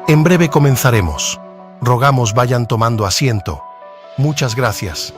En breve comenzaremos. Rogamos vayan tomando asiento. Muchas gracias.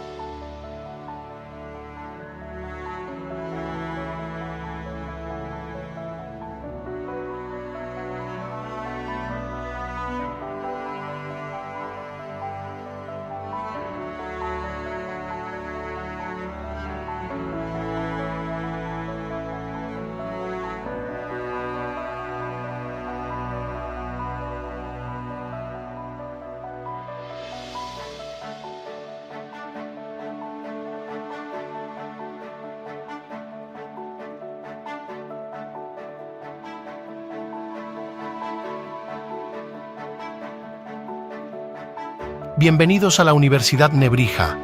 Bienvenidos a la Universidad Nebrija.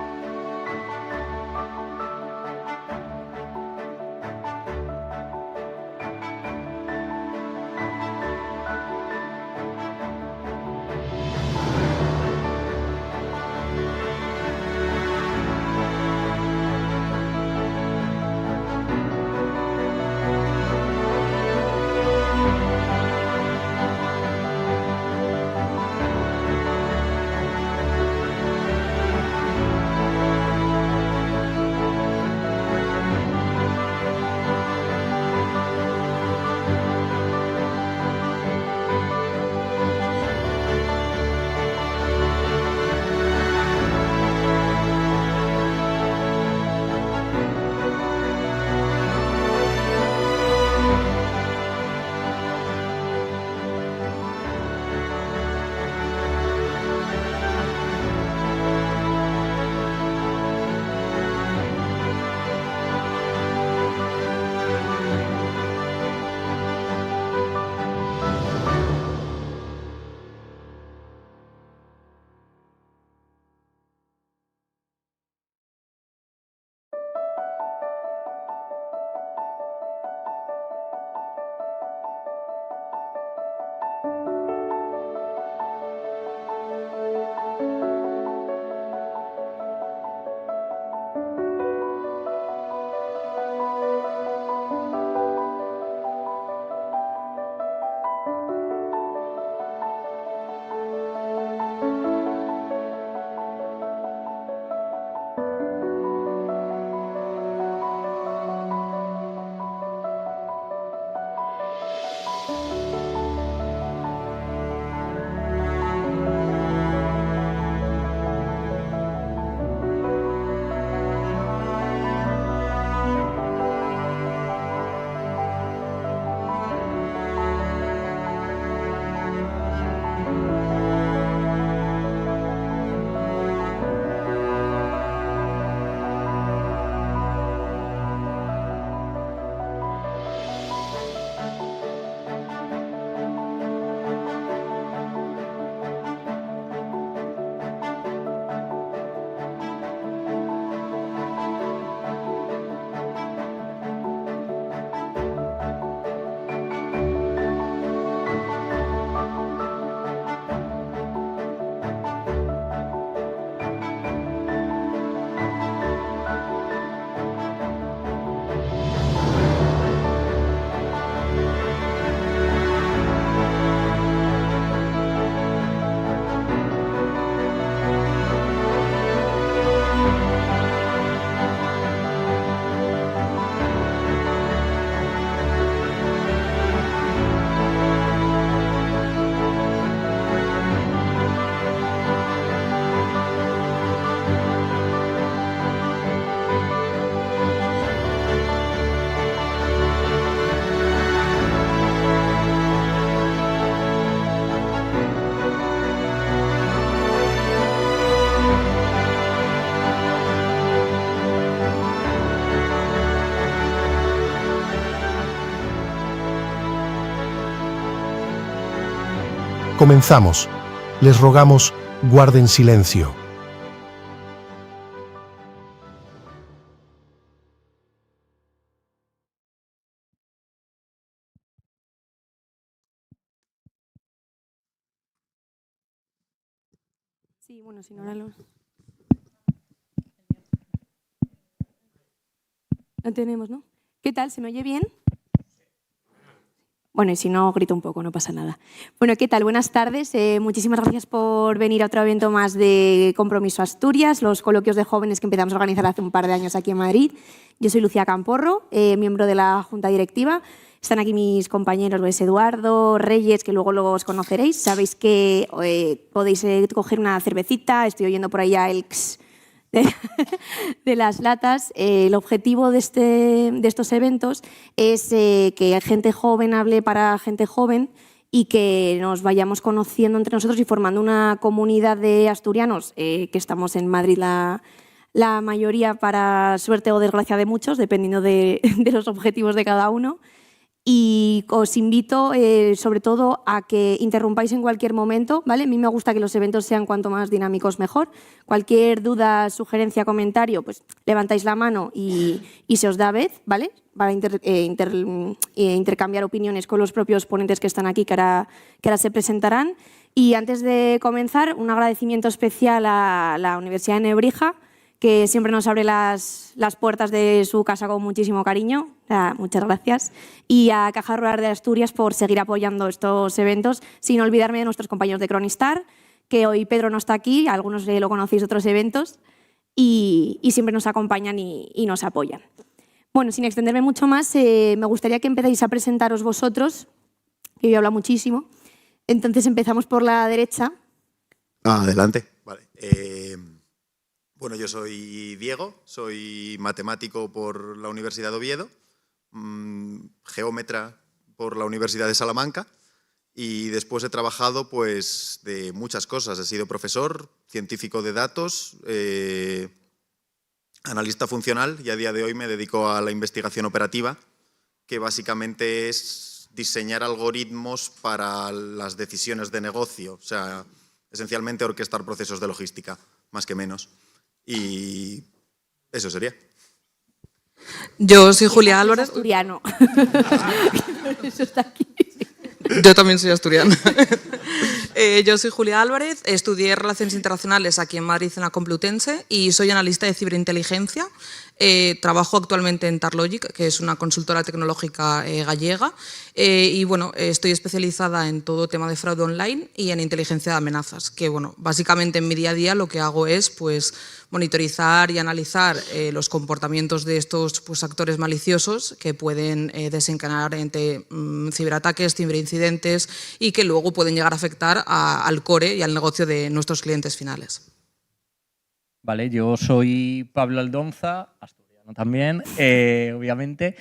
Comenzamos. Les rogamos, guarden silencio. Sí, bueno, si no ahora lo tenemos, ¿no? ¿Qué tal? ¿Se me oye bien? Bueno, y si no, grito un poco, no pasa nada. Bueno, ¿qué tal? Buenas tardes. Muchísimas gracias por venir a otro evento más de Compromiso Asturias, los coloquios de jóvenes que empezamos a organizar hace un par de años aquí en Madrid. Yo soy Lucía Camporro, miembro de la Junta Directiva. Están aquí mis compañeros, Luis Eduardo, Reyes, que luego los conoceréis. Sabéis que podéis coger una cervecita, estoy oyendo por ahí a Elks de las latas. El objetivo de estos eventos es que gente joven hable para gente joven y que nos vayamos conociendo entre nosotros y formando una comunidad de asturianos, que estamos en Madrid la mayoría, para suerte o desgracia de muchos, dependiendo de los objetivos de cada uno. Y os invito, sobre todo, a que interrumpáis en cualquier momento, ¿vale? A mí me gusta que los eventos sean cuanto más dinámicos mejor. Cualquier duda, sugerencia, comentario, pues levantáis la mano y se os da vez, ¿vale? Para intercambiar opiniones con los propios ponentes que están aquí, que ahora se presentarán. Y antes de comenzar, un agradecimiento especial a la Universidad de Nebrija, que siempre nos abre las puertas de su casa con muchísimo cariño. Muchas gracias. Y a Caja Rural de Asturias por seguir apoyando estos eventos, sin olvidarme de nuestros compañeros de Cronistar, que hoy Pedro no está aquí, algunos lo conocéis de otros eventos, y siempre nos acompañan y nos apoyan. Bueno, sin extenderme mucho más, me gustaría que empecéis a presentaros vosotros, que yo hablo muchísimo. Entonces empezamos por la derecha. Adelante. Vale. Bueno, yo soy Diego, soy matemático por la Universidad de Oviedo, geómetra por la Universidad de Salamanca y después he trabajado pues de muchas cosas. He sido profesor, científico de datos, analista funcional y a día de hoy me dedico a la investigación operativa, que básicamente es diseñar algoritmos para las decisiones de negocio, o sea, esencialmente orquestar procesos de logística, más que menos. Y eso sería. Yo soy Julia Álvarez. Asturiano. Eso está aquí. Yo también soy asturiana. Yo soy Julia Álvarez, estudié Relaciones Internacionales aquí en Madrid, en la Complutense, y soy analista de ciberinteligencia. Trabajo actualmente en Tarlogic, que es una consultora tecnológica gallega, y bueno, estoy especializada en todo tema de fraude online y en inteligencia de amenazas, que bueno, básicamente en mi día a día lo que hago es pues monitorizar y analizar los comportamientos de estos pues, actores maliciosos que pueden desencadenar entre ciberataques, ciberincidentes y que luego pueden llegar a afectar al core y al negocio de nuestros clientes finales. Vale, yo soy Pablo Aldonza, asturiano también, obviamente,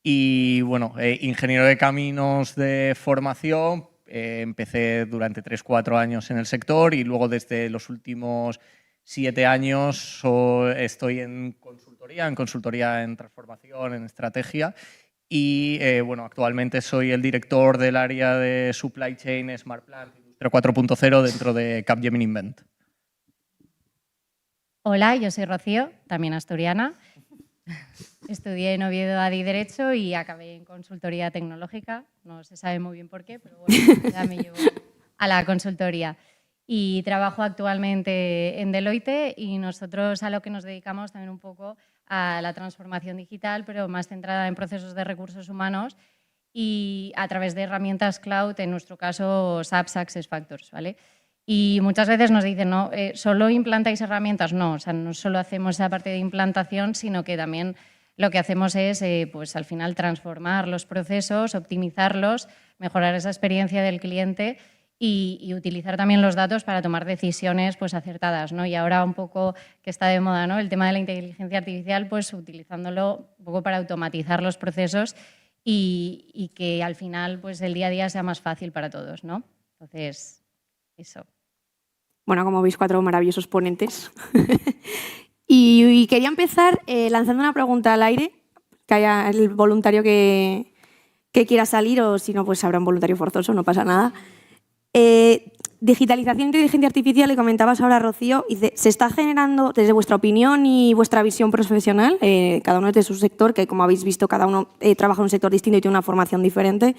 y bueno, ingeniero de caminos de formación. Empecé durante 3-4 años en el sector y luego desde los últimos 7 años estoy en consultoría en transformación, en estrategia, y bueno, actualmente soy el director del área de Supply Chain Smart Plant Industria 4.0 dentro de Capgemini Invent. Hola, yo soy Rocío, también asturiana. Estudié en Oviedo ADI Derecho y acabé en consultoría tecnológica. No se sabe muy bien por qué, pero bueno, ya me llevo a la consultoría. Y trabajo actualmente en Deloitte y nosotros a lo que nos dedicamos también un poco a la transformación digital, pero más centrada en procesos de recursos humanos y a través de herramientas cloud, en nuestro caso SAP SuccessFactors, ¿vale? Y muchas veces nos dicen, ¿no? ¿Solo implantáis herramientas? No, o sea, no solo hacemos esa parte de implantación, sino que también lo que hacemos es, pues al final, transformar los procesos, optimizarlos, mejorar esa experiencia del cliente y utilizar también los datos para tomar decisiones pues, acertadas, ¿no? Y ahora un poco que está de moda, ¿no? El tema de la inteligencia artificial, pues utilizándolo un poco para automatizar los procesos y que al final pues, el día a día sea más fácil para todos, ¿no? Entonces, eso. Bueno, como veis, 4 maravillosos ponentes. y quería empezar lanzando una pregunta al aire, que haya el voluntario que quiera salir, o si no, pues habrá un voluntario forzoso, no pasa nada. Digitalización e inteligencia artificial, le comentabas ahora, Rocío, ¿se está generando, desde vuestra opinión y vuestra visión profesional, cada uno desde su sector, que como habéis visto, cada uno trabaja en un sector distinto y tiene una formación diferente,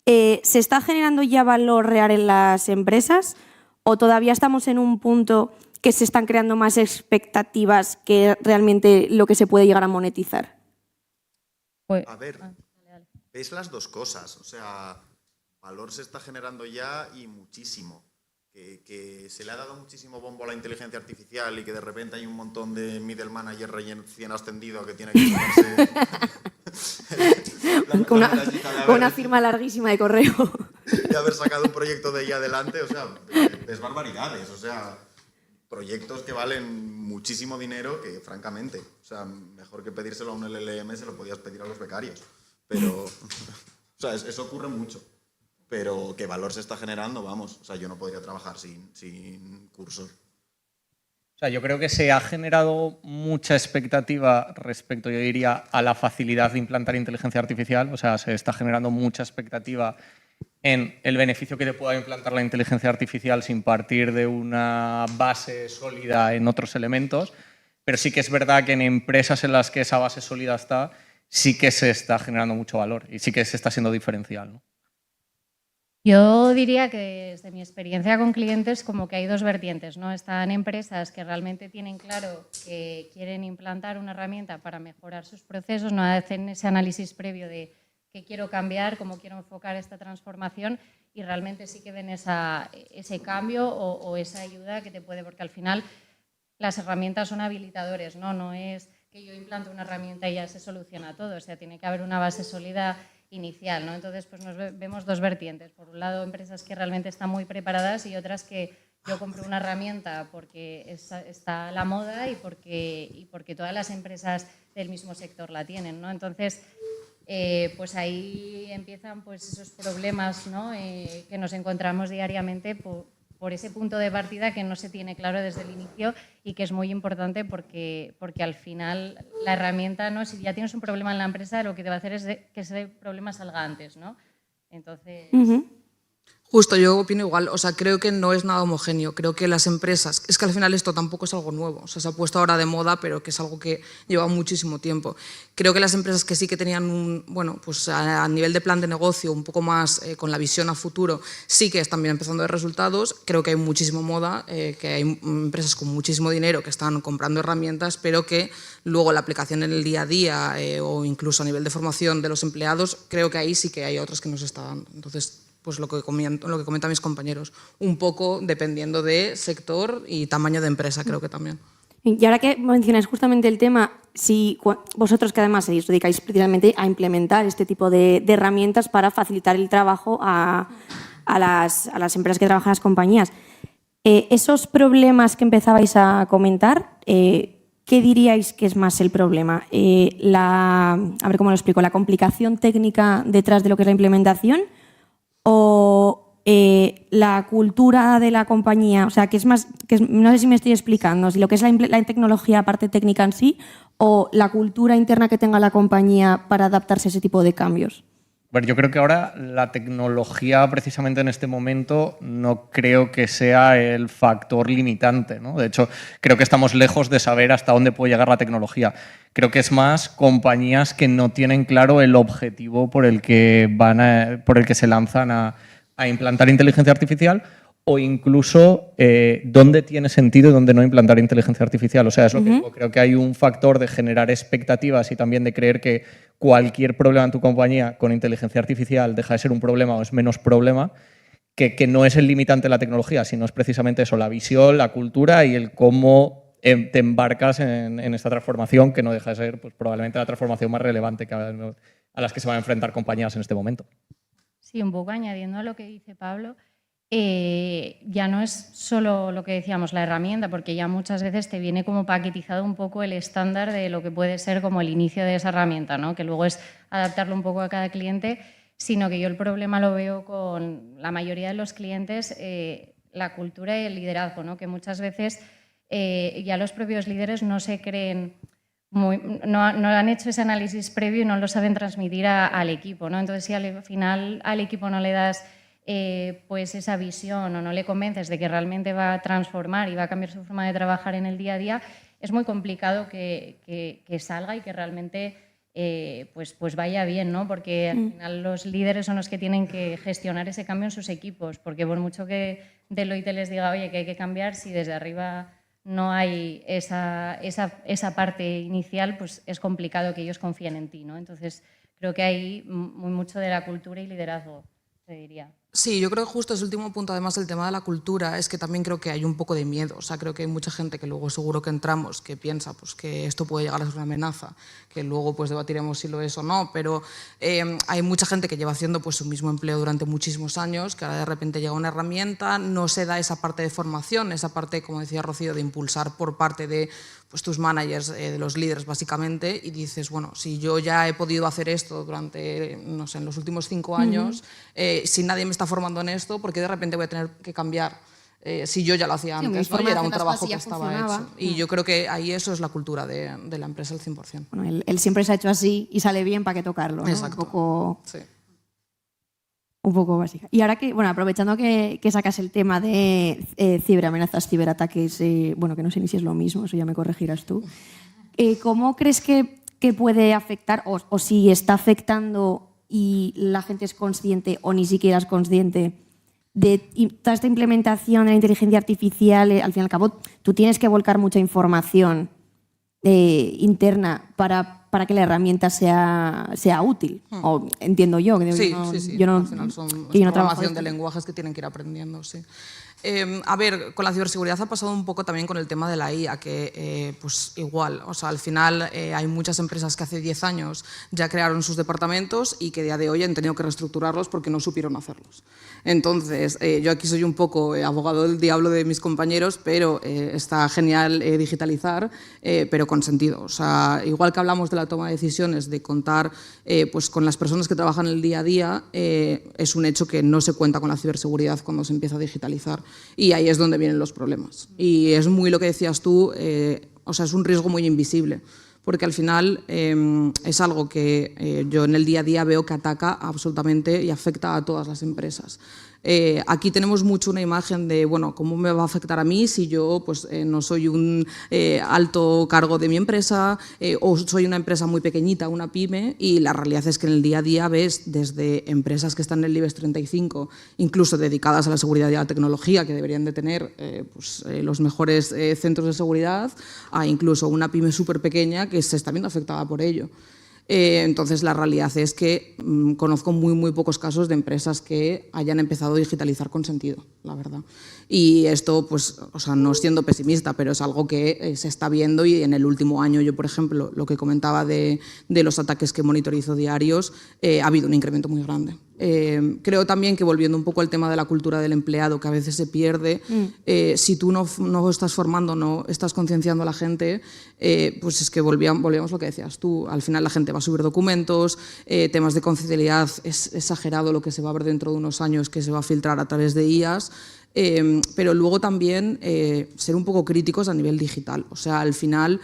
¿se está generando ya valor real en las empresas o todavía estamos en un punto que se están creando más expectativas que realmente lo que se puede llegar a monetizar? A ver, ves las dos cosas. O sea, valor se está generando ya y muchísimo. Que se le ha dado muchísimo bombo a la inteligencia artificial y que de repente hay un montón de middle manager recién ascendido que tiene que sacarse Con una firma larguísima de correo. de haber sacado un proyecto de ahí adelante. O sea, ves barbaridades. O sea, proyectos que valen muchísimo dinero que, francamente, o sea, mejor que pedírselo a un LLM se lo podías pedir a los becarios. Pero, o sea, eso ocurre mucho. Pero qué valor se está generando, vamos. O sea, yo no podría trabajar sin cursos. O sea, yo creo que se ha generado mucha expectativa respecto, yo diría, a la facilidad de implantar inteligencia artificial. O sea, se está generando mucha expectativa en el beneficio que te pueda implantar la inteligencia artificial sin partir de una base sólida en otros elementos. Pero sí que es verdad que en empresas en las que esa base sólida está, sí que se está generando mucho valor y sí que se está siendo diferencial, ¿no? Yo diría que desde mi experiencia con clientes como que hay dos vertientes, ¿no? Están empresas que realmente tienen claro que quieren implantar una herramienta para mejorar sus procesos, no hacen ese análisis previo de qué quiero cambiar, cómo quiero enfocar esta transformación y realmente sí que ven ese cambio o esa ayuda que te puede, porque al final las herramientas son habilitadores, ¿no? No es que yo implanto una herramienta y ya se soluciona todo, o sea, tiene que haber una base sólida inicial, ¿no? Entonces, pues nos vemos dos vertientes. Por un lado, empresas que realmente están muy preparadas y otras que yo compro una herramienta porque está a la moda y porque todas las empresas del mismo sector la tienen, ¿no? Entonces, pues ahí empiezan pues esos problemas, ¿no? Que nos encontramos diariamente por ese punto de partida que no se tiene claro desde el inicio y que es muy importante porque al final la herramienta, ¿no? Si ya tienes un problema en la empresa, lo que te va a hacer es que ese problema salga antes, ¿no? Entonces... Justo, yo opino igual. O sea, creo que no es nada homogéneo. Creo que las empresas... Es que al final esto tampoco es algo nuevo. O sea, se ha puesto ahora de moda, pero que es algo que lleva muchísimo tiempo. Creo que las empresas que sí que tenían pues a nivel de plan de negocio un poco más con la visión a futuro, sí que están bien empezando a ver resultados. Creo que hay muchísimo moda, que hay empresas con muchísimo dinero que están comprando herramientas, pero que luego la aplicación en el día a día o incluso a nivel de formación de los empleados, creo que ahí sí que hay otras que no se está dando. Entonces, pues lo que comentan mis compañeros, un poco dependiendo de sector y tamaño de empresa, creo que también. Y ahora que mencionáis justamente el tema, si vosotros que además os dedicáis precisamente a implementar este tipo de herramientas para facilitar el trabajo a las empresas que trabajan en las compañías, esos problemas que empezabais a comentar, ¿qué diríais que es más el problema? A ver cómo lo explico, ¿la complicación técnica detrás de lo que es la implementación o la cultura de la compañía? O sea, que es más, no sé si me estoy explicando, si lo que es la tecnología, parte técnica en sí, o la cultura interna que tenga la compañía para adaptarse a ese tipo de cambios. Bueno, yo creo que ahora la tecnología, precisamente en este momento, no creo que sea el factor limitante, ¿no? De hecho, creo que estamos lejos de saber hasta dónde puede llegar la tecnología. Creo que es más compañías que no tienen claro el objetivo por el que se lanzan a implantar inteligencia artificial o incluso dónde tiene sentido y dónde no implantar inteligencia artificial. O sea, es lo que digo. Creo que hay un factor de generar expectativas y también de creer que cualquier problema en tu compañía con inteligencia artificial deja de ser un problema o es menos problema, que no es el limitante de la tecnología, sino es precisamente eso, la visión, la cultura y el cómo te embarcas en esta transformación, que no deja de ser pues, probablemente la transformación más relevante a las que se van a enfrentar compañías en este momento. Sí, un poco añadiendo a lo que dice Pablo, ya no es solo lo que decíamos, la herramienta, porque ya muchas veces te viene como paquetizado un poco el estándar de lo que puede ser como el inicio de esa herramienta, ¿no? Que luego es adaptarlo un poco a cada cliente, sino que yo el problema lo veo con la mayoría de los clientes, la cultura y el liderazgo, ¿no? Que muchas veces ya los propios líderes no se creen... no han hecho ese análisis previo y no lo saben transmitir al equipo, ¿no? Entonces, si al final al equipo no le das pues esa visión o no le convences de que realmente va a transformar y va a cambiar su forma de trabajar en el día a día, es muy complicado que salga y que realmente pues vaya bien, ¿no? Porque al final los líderes son los que tienen que gestionar ese cambio en sus equipos, porque por mucho que Deloitte les diga, oye, que hay que cambiar, si desde arriba no hay esa parte inicial, pues es complicado que ellos confíen en ti, ¿no? Entonces, creo que hay mucho de la cultura y liderazgo, te diría. Sí, yo creo que justo ese último punto, además del tema de la cultura, es que también creo que hay un poco de miedo. O sea, creo que hay mucha gente que luego seguro que entramos que piensa pues, que esto puede llegar a ser una amenaza, que luego pues debatiremos si lo es o no, pero hay mucha gente que lleva haciendo pues, su mismo empleo durante muchísimos años, que ahora de repente llega una herramienta, no se da esa parte de formación, esa parte, como decía Rocío, de impulsar por parte de pues, tus managers, de los líderes básicamente, y dices, bueno, si yo ya he podido hacer esto durante, no sé, en los últimos 5 años, si nadie me está formando en esto, ¿por qué de repente voy a tener que cambiar? Si yo ya lo hacía antes, ¿no? Y era un trabajo que estaba hecho. Y yo creo que ahí eso es la cultura de la empresa al 100%. Bueno, él siempre se ha hecho así y sale bien, ¿para qué tocarlo? ¿no? Exacto. Un poco básica. Y ahora que, bueno, aprovechando que sacas el tema de ciberamenazas, ciberataques, bueno, que no sé ni si es lo mismo, eso ya me corregirás tú. ¿Cómo crees que puede afectar, o si está afectando y la gente es consciente o ni siquiera es consciente de toda esta implementación de la inteligencia artificial? Al fin y al cabo, tú tienes que volcar mucha información interna para que la herramienta sea útil. O entiendo yo. Que Sí, yo no, al final son programación de lenguajes que tienen que ir aprendiendo, sí. A ver, con la ciberseguridad ha pasado un poco también con el tema de la IA, que pues igual, o sea, al final hay muchas empresas que hace 10 años ya crearon sus departamentos y que a día de hoy han tenido que reestructurarlos porque no supieron hacerlos. Entonces, yo aquí soy un poco abogado del diablo de mis compañeros, pero está genial digitalizar, pero con sentido. O sea, igual que hablamos de la toma de decisiones, de contar pues con las personas que trabajan el día a día, es un hecho que no se cuenta con la ciberseguridad cuando se empieza a digitalizar. Y ahí es donde vienen los problemas. Y es muy lo que decías tú, o sea, es un riesgo muy invisible, porque al final es algo que yo en el día a día veo que ataca absolutamente y afecta a todas las empresas. Aquí tenemos mucho una imagen de, bueno, ¿cómo me va a afectar a mí si yo pues, no soy un alto cargo de mi empresa o soy una empresa muy pequeñita, una pyme? Y la realidad es que en el día a día ves desde empresas que están en el IBEX 35, incluso dedicadas a la seguridad y a la tecnología, que deberían de tener pues, los mejores centros de seguridad, a incluso una pyme súper pequeña que se está viendo afectada por ello. Entonces, la realidad es que conozco muy pocos casos de empresas que hayan empezado a digitalizar con sentido, la verdad. Y esto, pues, o sea, no siendo pesimista, pero es algo que se está viendo y en el último año yo, por ejemplo, lo que comentaba de los ataques que monitorizo diarios, ha habido un incremento muy grande. Creo también que, volviendo un poco al tema de la cultura del empleado, que a veces se pierde, si tú no estás formando, no estás concienciando a la gente, pues es que volvíamos lo que decías tú, al final la gente va a subir documentos, temas de confidencialidad, es exagerado lo que se va a ver dentro de unos años que se va a filtrar a través de IAs, pero luego también ser un poco críticos a nivel digital, o sea, al final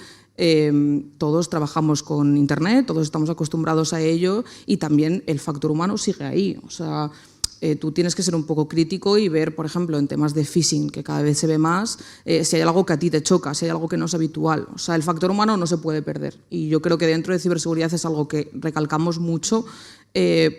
todos trabajamos con Internet, todos estamos acostumbrados a ello y también el factor humano sigue ahí. O sea, tú tienes que ser un poco crítico y ver, por ejemplo, en temas de phishing, que cada vez se ve más, si hay algo que a ti te choca, si hay algo que no es habitual. O sea, el factor humano no se puede perder. Y yo creo que dentro de ciberseguridad es algo que recalcamos mucho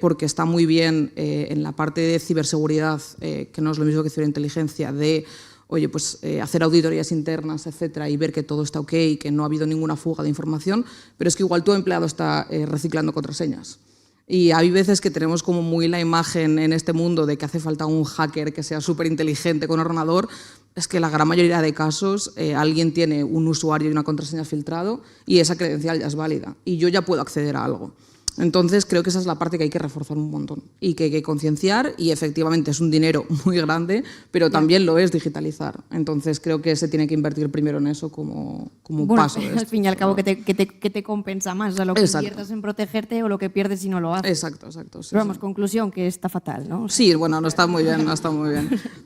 porque está muy bien en la parte de ciberseguridad, que no es lo mismo que ciberinteligencia, de oye, pues hacer auditorías internas, etcétera, y ver que todo está ok, que no ha habido ninguna fuga de información, pero es que igual tu empleado está reciclando contraseñas. Y hay veces que tenemos como muy la imagen en este mundo de que hace falta un hacker que sea súper inteligente con ordenador. Es que la gran mayoría de casos alguien tiene un usuario y una contraseña filtrado y esa credencial ya es válida y yo ya puedo acceder a algo. Entonces, creo que esa es la parte que hay que reforzar un montón y que hay que concienciar y efectivamente es un dinero muy grande, pero también lo es digitalizar. Entonces, creo que se tiene que invertir primero en eso como paso. Al fin y al cabo, que te compensa más, o sea, lo que inviertas en protegerte o lo que pierdes si no lo haces. Exacto. Sí, pero vamos, conclusión, que está fatal, ¿no? Sí, bueno, no está muy bien.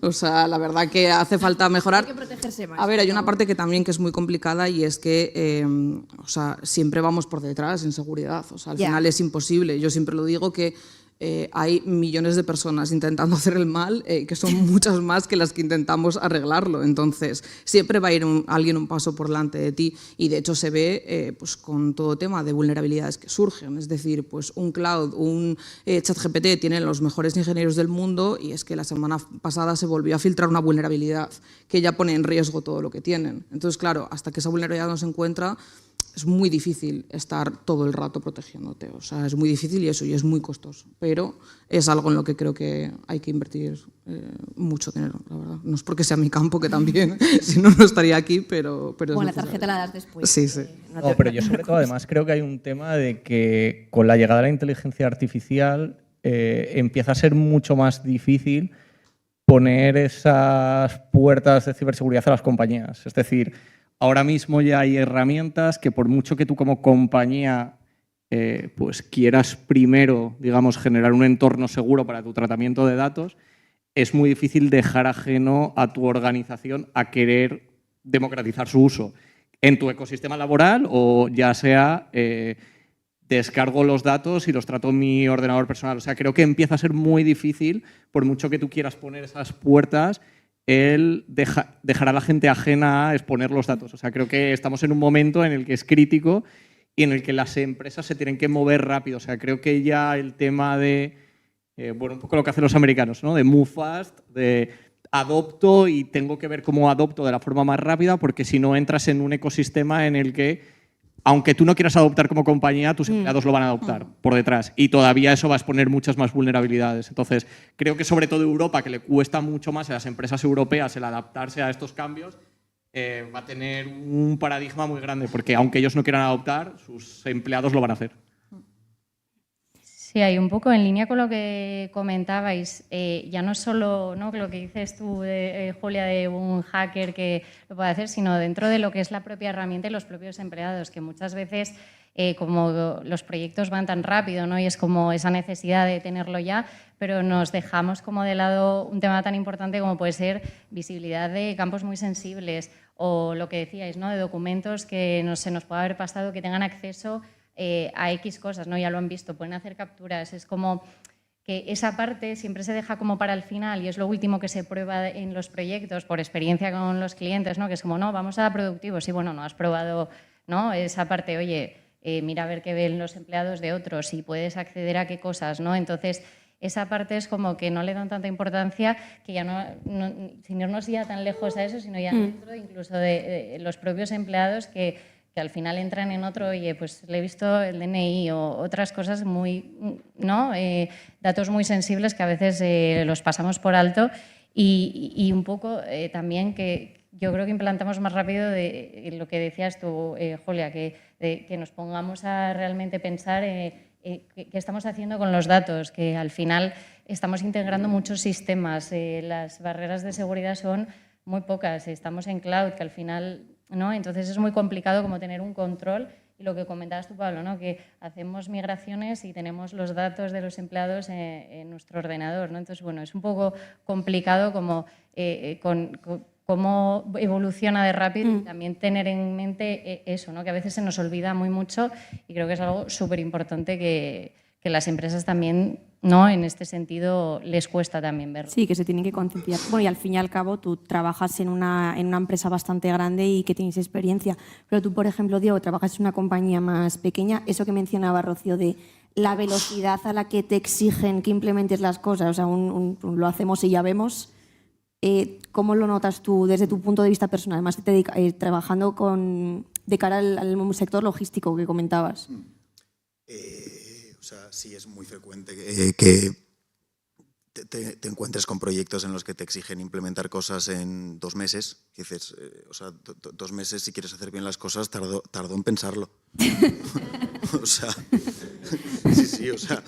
O sea, la verdad que hace falta mejorar. Hay que protegerse más. A ver, hay una parte que también que es muy complicada y es que o sea, siempre vamos por detrás en seguridad. O sea, al final es imposible. Yo siempre lo digo que hay millones de personas intentando hacer el mal, que son muchas más que las que intentamos arreglarlo. Entonces, siempre va a ir alguien un paso por delante de ti y de hecho se ve pues, con todo tema de vulnerabilidades que surgen. Es decir, pues un cloud, un ChatGPT tienen los mejores ingenieros del mundo y es que la semana pasada se volvió a filtrar una vulnerabilidad que ya pone en riesgo todo lo que tienen. Entonces, claro, hasta que esa vulnerabilidad no se encuentra, es muy difícil estar todo el rato protegiéndote. O sea, es muy difícil y es muy costoso. Pero es algo en lo que creo que hay que invertir mucho dinero, la verdad. No es porque sea mi campo, que también, si no, no estaría aquí, pero es Bueno, la necesario. tarjeta la das después. Sí, sí. No, pero yo sobre todo además creo que hay un tema de que con la llegada de la inteligencia artificial empieza a ser mucho más difícil poner esas puertas de ciberseguridad a las compañías. Es decir, ahora mismo ya hay herramientas que por mucho que tú como compañía pues quieras primero, digamos, generar un entorno seguro para tu tratamiento de datos, es muy difícil dejar ajeno a tu organización a querer democratizar su uso en tu ecosistema laboral o ya sea descargo los datos y los trato en mi ordenador personal. O sea, creo que empieza a ser muy difícil, por mucho que tú quieras poner esas puertas, el dejar a la gente ajena a exponer los datos. O sea, creo que estamos en un momento en el que es crítico y en el que las empresas se tienen que mover rápido. O sea, creo que ya el tema de, bueno, un poco lo que hacen los americanos, ¿no? De move fast, de adopto y tengo que ver cómo adopto de la forma más rápida, porque si no entras en un ecosistema en el que, aunque tú no quieras adoptar como compañía, tus empleados lo van a adoptar por detrás. Y todavía eso va a exponer muchas más vulnerabilidades. Entonces, creo que sobre todo Europa, que le cuesta mucho más a las empresas europeas el adaptarse a estos cambios, va a tener un paradigma muy grande, porque aunque ellos no quieran adoptar, sus empleados lo van a hacer. Sí, hay un poco en línea con lo que comentabais, ya no solo, ¿no?, lo que dices tú, Julia, de un hacker que lo puede hacer, sino dentro de lo que es la propia herramienta y los propios empleados, que muchas veces, como los proyectos van tan rápido, ¿no?, y es como esa necesidad de tenerlo ya, pero nos dejamos como de lado un tema tan importante como puede ser visibilidad de campos muy sensibles o lo que decíais, ¿no?, de documentos que se nos puede haber pasado, que tengan acceso a X cosas, ¿no? Ya lo han visto, pueden hacer capturas, es como que esa parte siempre se deja como para el final y es lo último que se prueba en los proyectos por experiencia con los clientes, ¿no? Que es como, no, vamos a productivos, sí, bueno, no has probado, ¿no?, esa parte, oye, mira a ver qué ven los empleados de otros y puedes acceder a qué cosas, ¿no? Entonces, esa parte es como que no le dan tanta importancia, que ya sin irnos ya tan lejos a eso, sino ya dentro incluso de los propios empleados que al final entran en otro, oye, pues le he visto el DNI o otras cosas muy, ¿no?, datos muy sensibles que a veces los pasamos por alto y un poco también que yo creo que implantamos más rápido de lo que decías tú, Julia, que nos pongamos a realmente pensar qué estamos haciendo con los datos, que al final estamos integrando muchos sistemas, las barreras de seguridad son muy pocas, estamos en cloud, que al final, ¿no?, entonces es muy complicado como tener un control y lo que comentabas tú, Pablo, ¿no?, que hacemos migraciones y tenemos los datos de los empleados en nuestro ordenador, ¿no? Entonces, bueno, es un poco complicado como cómo evoluciona de rápido y también tener en mente eso, ¿no?, que a veces se nos olvida muy mucho y creo que es algo súper importante que las empresas también, ¿no?, en este sentido les cuesta también verlo. Sí, que se tienen que concienciar. Bueno, y al fin y al cabo tú trabajas en una empresa bastante grande y que tienes experiencia, pero tú, por ejemplo, Diego, trabajas en una compañía más pequeña, eso que mencionaba Rocío de la velocidad a la que te exigen que implementes las cosas, o sea, lo hacemos y ya vemos. ¿Cómo lo notas tú desde tu punto de vista personal, además trabajando de cara al sector logístico que comentabas? O sea, sí es muy frecuente que te encuentres con proyectos en los que te exigen implementar cosas en 2 meses. Y dices, o sea, 2 meses si quieres hacer bien las cosas, tardó en pensarlo. O sea, sí, o sea,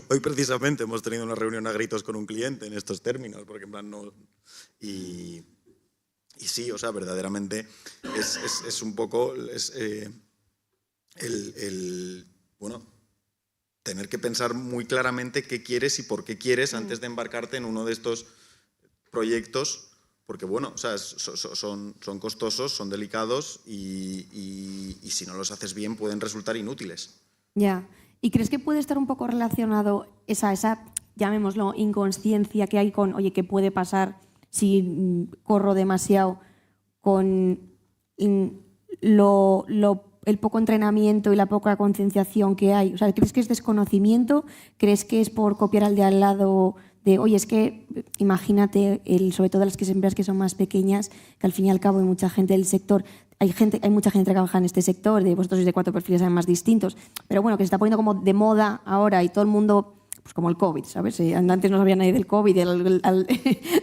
hoy precisamente hemos tenido una reunión a gritos con un cliente en estos términos, porque en plan no... Y sí, o sea, verdaderamente es un poco bueno, tener que pensar muy claramente qué quieres y por qué quieres antes de embarcarte en uno de estos proyectos, porque bueno, o sea, son costosos, son delicados y si no los haces bien pueden resultar inútiles. Ya. ¿Y crees que puede estar un poco relacionado esa llamémoslo, inconsciencia que hay con, oye, ¿qué puede pasar si corro demasiado? Con el poco entrenamiento y la poca concienciación que hay. O sea, ¿crees que es desconocimiento? ¿Crees que es por copiar al de al lado? De, oye, es que imagínate, sobre todo las empresas que son más pequeñas, que al fin y al cabo hay mucha gente del sector, hay mucha gente que trabaja en este sector, vosotros sois de 4 perfiles además distintos, pero bueno, que se está poniendo como de moda ahora y todo el mundo, pues como el COVID, ¿sabes? Antes no sabía nadie del COVID,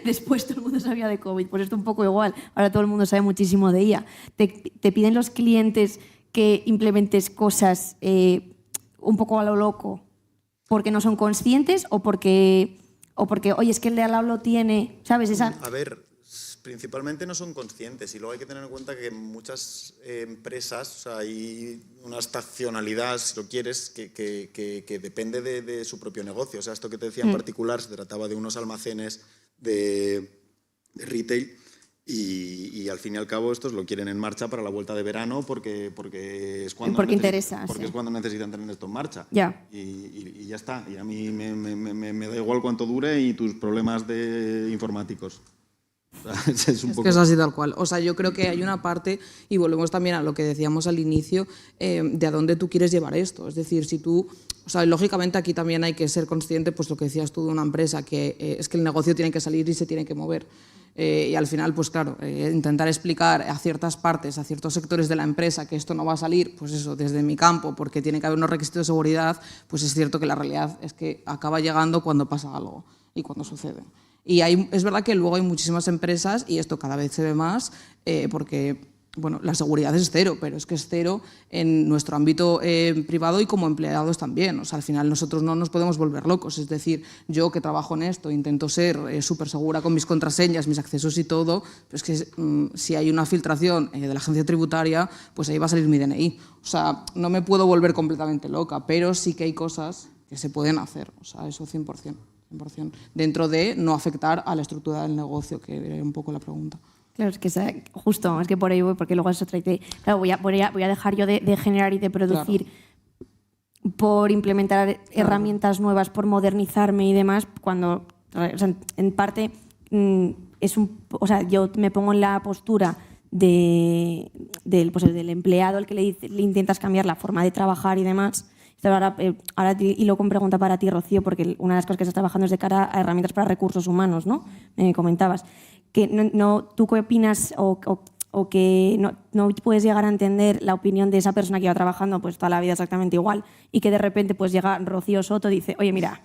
después todo el mundo sabía de COVID, pues esto un poco igual, ahora todo el mundo sabe muchísimo de IA. Te piden los clientes que implementes cosas un poco a lo loco, porque no son conscientes o porque oye, es que el de al lado lo tiene, ¿sabes? A ver, principalmente no son conscientes y luego hay que tener en cuenta que muchas empresas, o sea, hay una estacionalidad, si lo quieres, que depende de su propio negocio. O sea, esto que te decía en particular se trataba de unos almacenes de retail y al fin y al cabo estos lo quieren en marcha para la vuelta de verano porque es cuando interesa, porque sí. Es cuando necesitan tener esto en marcha. Ya. Y ya está. Y a mí me da igual cuánto dure y tus problemas informáticos. Es un poco... que es así tal cual. O sea, yo creo que hay una parte, y volvemos también a lo que decíamos al inicio, de a dónde tú quieres llevar esto. Es decir, si tú... O sea, lógicamente aquí también hay que ser consciente, pues lo que decías tú de una empresa, que es que el negocio tiene que salir y se tiene que mover. Y al final, pues claro, intentar explicar a ciertas partes, a ciertos sectores de la empresa que esto no va a salir, pues eso, desde mi campo, porque tiene que haber unos requisitos de seguridad, pues es cierto que la realidad es que acaba llegando cuando pasa algo y cuando sucede. Y es verdad que luego hay muchísimas empresas, y esto cada vez se ve más, porque bueno, la seguridad es cero, pero es que es cero en nuestro ámbito privado y como empleados también. O sea, al final nosotros no nos podemos volver locos. Es decir, yo que trabajo en esto, intento ser súper segura con mis contraseñas, mis accesos y todo, pero es que si hay una filtración de la agencia tributaria, pues ahí va a salir mi DNI. O sea, no me puedo volver completamente loca, pero sí que hay cosas que se pueden hacer. O sea, eso 100%. Dentro de no afectar a la estructura del negocio, que era un poco la pregunta. Claro, es que justo, es que por ahí voy, porque luego es otra idea. Claro, voy a dejar yo de generar y de producir por implementar herramientas nuevas, por modernizarme y demás, cuando, o sea, en parte, o sea, yo me pongo en la postura del empleado al que le intentas cambiar la forma de trabajar y demás. Ahora y lo con pregunta para ti, Rocío, porque una de las cosas que estás trabajando es de cara a herramientas para recursos humanos, ¿no? Me comentabas. Que ¿tú qué opinas o que no puedes llegar a entender la opinión de esa persona que lleva trabajando pues toda la vida exactamente igual y que de repente pues llega Rocío Soto y dice, oye, mira,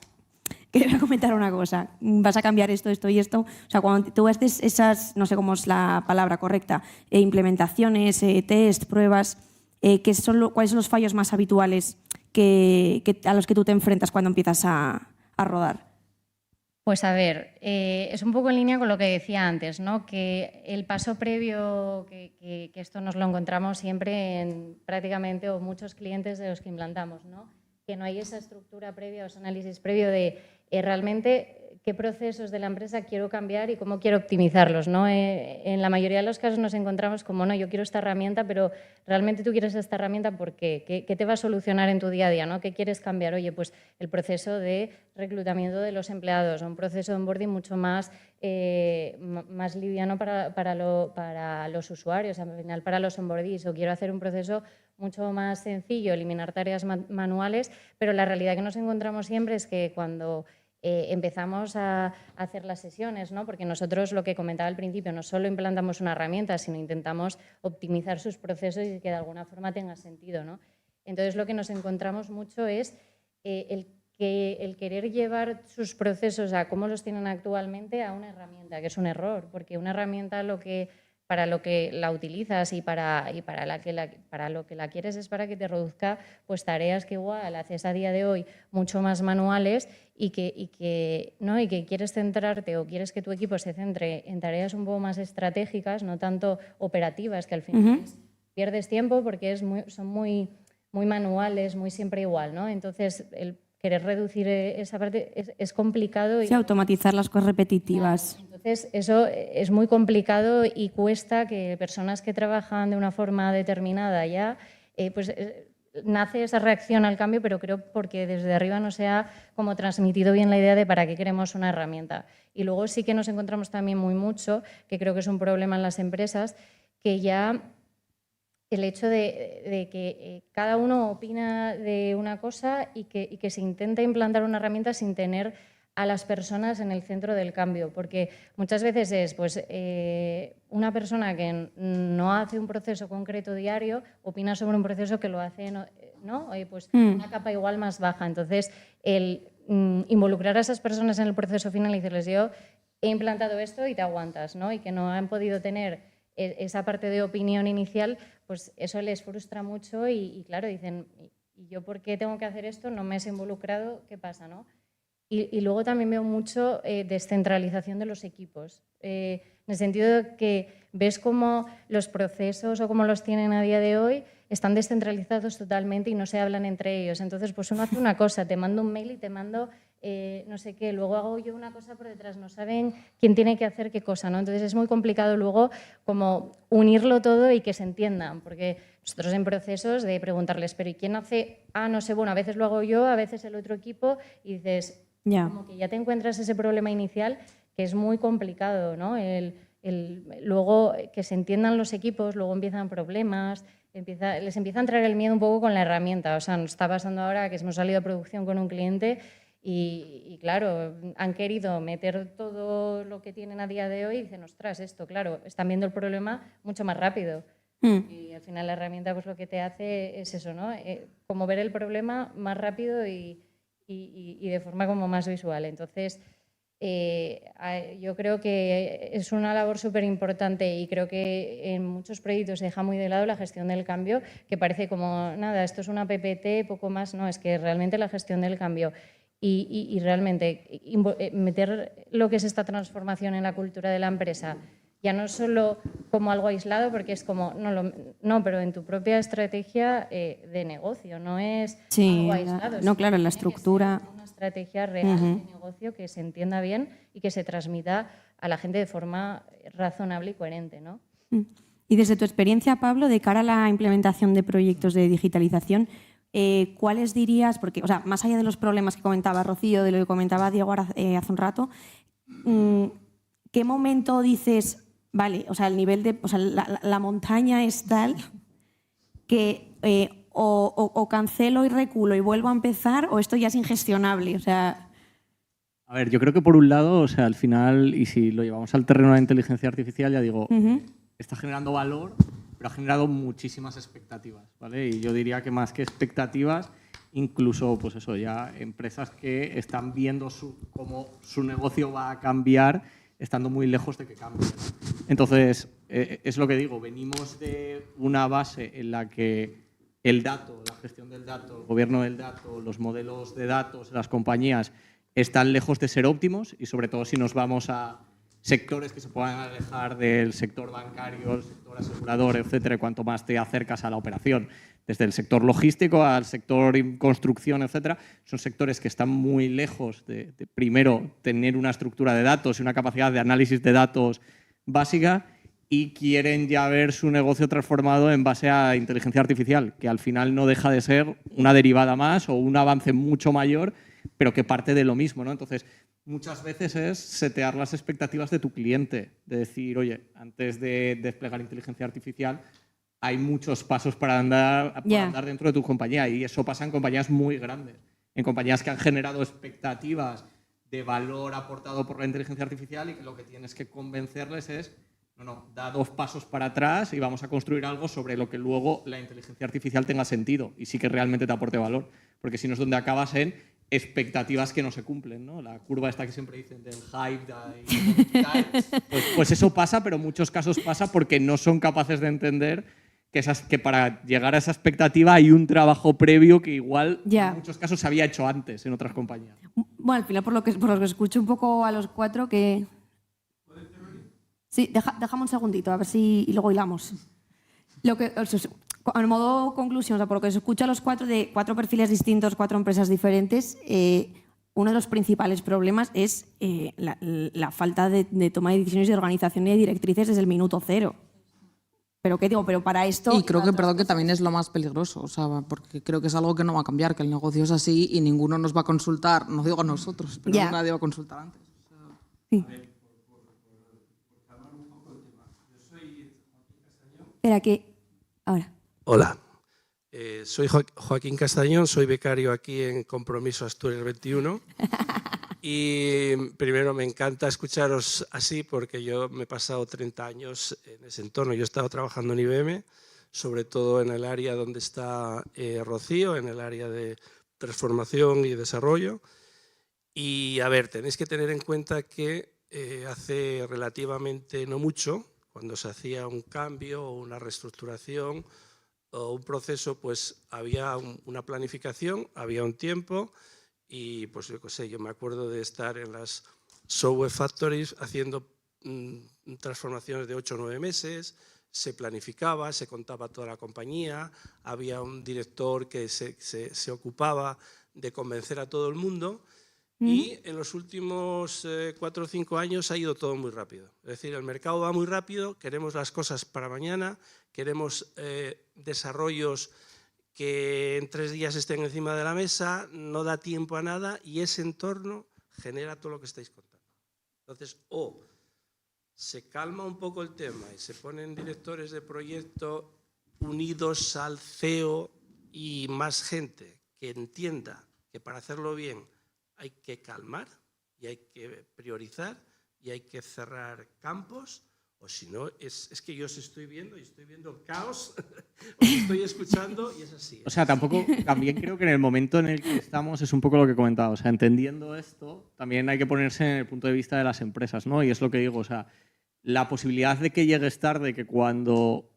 que te voy a comentar una cosa, vas a cambiar esto, esto y esto? O sea, cuando tú haces esas, no sé cómo es la palabra correcta, implementaciones, test, pruebas, ¿cuáles son los fallos más habituales a los que tú te enfrentas cuando empiezas a rodar? Pues a ver, es un poco en línea con lo que decía antes, ¿no? Que el paso previo, que esto nos lo encontramos siempre en prácticamente o muchos clientes de los que implantamos, ¿no? Que no hay esa estructura previa o ese análisis previo de realmente qué procesos de la empresa quiero cambiar y cómo quiero optimizarlos, ¿no? En la mayoría de los casos nos encontramos como, no, yo quiero esta herramienta, pero realmente tú quieres esta herramienta ¿por qué? ¿Qué te va a solucionar en tu día a día, ¿no? ¿Qué quieres cambiar? Oye, pues el proceso de reclutamiento de los empleados, un proceso de onboarding mucho más liviano para los usuarios, al final para los onboardees, o quiero hacer un proceso mucho más sencillo, eliminar tareas manuales, pero la realidad que nos encontramos siempre es que cuando empezamos a hacer las sesiones, ¿no? Porque nosotros, lo que comentaba al principio, no solo implantamos una herramienta, sino intentamos optimizar sus procesos y que de alguna forma tenga sentido, ¿no? Entonces, lo que nos encontramos mucho es el querer llevar sus procesos a cómo los tienen actualmente a una herramienta, que es un error, porque una herramienta para lo que la utilizas y para lo que la quieres es para que te reduzca pues, tareas que igual haces a día de hoy mucho más manuales y que quieres centrarte o quieres que tu equipo se centre en tareas un poco más estratégicas, no tanto operativas, que al final pierdes tiempo porque son muy manuales, muy siempre igual, ¿no? Entonces, el querer reducir esa parte es complicado. Sí, automatizar las cosas repetitivas. Claro, entonces, eso es muy complicado y cuesta que personas que trabajan de una forma determinada ya, nace esa reacción al cambio, pero creo porque desde arriba no se ha como transmitido bien la idea de para qué queremos una herramienta. Y luego sí que nos encontramos también mucho, que creo que es un problema en las empresas, que ya el hecho de que cada uno opina de una cosa y que se intenta implantar una herramienta sin tener a las personas en el centro del cambio, porque muchas veces es pues, una persona que no hace un proceso concreto diario, opina sobre un proceso que lo hace ¿no? Pues una capa igual más baja. Entonces, el involucrar a esas personas en el proceso final y decirles yo he implantado esto y te aguantas, ¿no? Y que no han podido tener esa parte de opinión inicial, pues eso les frustra mucho y claro, dicen, ¿y yo por qué tengo que hacer esto? No me has involucrado, ¿qué pasa, no? Y luego también veo mucho descentralización de los equipos, en el sentido de que ves cómo los procesos o cómo los tienen a día de hoy están descentralizados totalmente y no se hablan entre ellos. Entonces, pues uno hace una cosa, te mando un mail y te mando no sé qué, luego hago yo una cosa por detrás, no saben quién tiene que hacer qué cosa, ¿no? Entonces es muy complicado luego como unirlo todo y que se entiendan, porque nosotros en procesos de preguntarles, pero ¿y quién hace? Ah, no sé, bueno, a veces lo hago yo, a veces el otro equipo, y dices, como que ya te encuentras ese problema inicial que es muy complicado, ¿no? Luego que se entiendan los equipos, luego empiezan problemas, les empieza a entrar el miedo un poco con la herramienta. O sea, nos está pasando ahora que hemos salido a producción con un cliente y claro, han querido meter todo lo que tienen a día de hoy y dicen, ostras, esto, claro, están viendo el problema mucho más rápido. Y al final la herramienta pues lo que te hace es eso, ¿no? Como ver el problema más rápido y de forma como más visual. Entonces, yo creo que es una labor súper importante y creo que en muchos proyectos se deja muy de lado la gestión del cambio, que parece como, nada, esto es una PPT, poco más, no, es que realmente la gestión del cambio y realmente meter lo que es esta transformación en la cultura de la empresa, ya no solo como algo aislado, porque es como, no, pero en tu propia estrategia de negocio, no es algo aislado. No, claro, en la estructura. Una estrategia real de negocio que se entienda bien y que se transmita a la gente de forma razonable y coherente, ¿no? Y desde tu experiencia, Pablo, de cara a la implementación de proyectos de digitalización, ¿cuáles dirías, porque, o sea, más allá de los problemas que comentaba Rocío, de lo que comentaba Diego hace un rato, ¿qué momento dices, vale, o sea, el nivel de, o sea, la montaña es tal que o cancelo y reculo y vuelvo a empezar o esto ya es ingestionable? O sea... A ver, yo creo que por un lado, o sea, al final, y si lo llevamos al terreno de la inteligencia artificial, ya digo, está generando valor, pero ha generado muchísimas expectativas, ¿vale? Y yo diría que más que expectativas, incluso, pues eso, ya empresas que están viendo cómo su negocio va a cambiar, estando muy lejos de que cambie. Entonces, es lo que digo, venimos de una base en la que el dato, la gestión del dato, el gobierno del dato, los modelos de datos, las compañías están lejos de ser óptimos y sobre todo si nos vamos a sectores que se puedan alejar del sector bancario, el sector asegurador, etcétera, cuanto más te acercas a la operación. Desde el sector logístico al sector construcción, etcétera, son sectores que están muy lejos de primero tener una estructura de datos y una capacidad de análisis de datos básica y quieren ya ver su negocio transformado en base a inteligencia artificial, que al final no deja de ser una derivada más o un avance mucho mayor, pero que parte de lo mismo, ¿no? Entonces, muchas veces es setear las expectativas de tu cliente, de decir, oye, antes de desplegar inteligencia artificial, hay muchos pasos para andar dentro de tu compañía y eso pasa en compañías muy grandes, en compañías que han generado expectativas de valor aportado por la inteligencia artificial y que lo que tienes que convencerles es, no, da 2 pasos para atrás y vamos a construir algo sobre lo que luego la inteligencia artificial tenga sentido y sí que realmente te aporte valor, porque si no es donde acabas en expectativas que no se cumplen, ¿no? La curva esta que siempre dicen del hype, pues eso pasa, pero en muchos casos pasa porque no son capaces de entender que para llegar a esa expectativa hay un trabajo previo que igual en muchos casos se había hecho antes en otras compañías. Bueno, al final, por lo que escucho un poco a los cuatro, que... Sí, déjame un segundito, a ver si... y luego hilamos. En modo conclusión, o sea, por lo que se escucha a los cuatro, de 4 perfiles distintos, 4 empresas diferentes, uno de los principales problemas es la falta de toma de decisiones, de organización y de directrices desde el minuto cero. Pero ¿qué digo? Pero para esto... Y creo que, perdón, que también es lo más peligroso, o sea, porque creo que es algo que no va a cambiar, que el negocio es así y ninguno nos va a consultar, no digo a nosotros, pero nadie va a consultar antes. O sea, sí. Espera, que... Ahora. Hola, soy Joaquín Castañón, soy becario aquí en Compromiso Asturias 21 Y primero me encanta escucharos así porque yo me he pasado 30 años en ese entorno. Yo he estado trabajando en IBM, sobre todo en el área donde está Rocío, en el área de transformación y desarrollo. Y a ver, tenéis que tener en cuenta que hace relativamente no mucho, cuando se hacía un cambio o una reestructuración o un proceso, pues había una planificación, había un tiempo. Y pues yo qué sé, yo me acuerdo de estar en las software factories haciendo transformaciones de 8 o 9 meses, se planificaba, se contaba toda la compañía, había un director que se ocupaba de convencer a todo el mundo y en los últimos 4 o 5 años ha ido todo muy rápido. Es decir, el mercado va muy rápido, queremos las cosas para mañana, queremos desarrollos que en 3 días estén encima de la mesa, no da tiempo a nada y ese entorno genera todo lo que estáis contando. Entonces, o se calma un poco el tema y se ponen directores de proyecto unidos al CEO y más gente que entienda que para hacerlo bien hay que calmar y hay que priorizar y hay que cerrar campos. O si no, es que yo os estoy viendo y estoy viendo caos, os estoy escuchando y es así. O sea, también creo que en el momento en el que estamos es un poco lo que he comentado. O sea, entendiendo esto, también hay que ponerse en el punto de vista de las empresas, ¿no? Y es lo que digo, o sea, la posibilidad de que llegues tarde, que cuando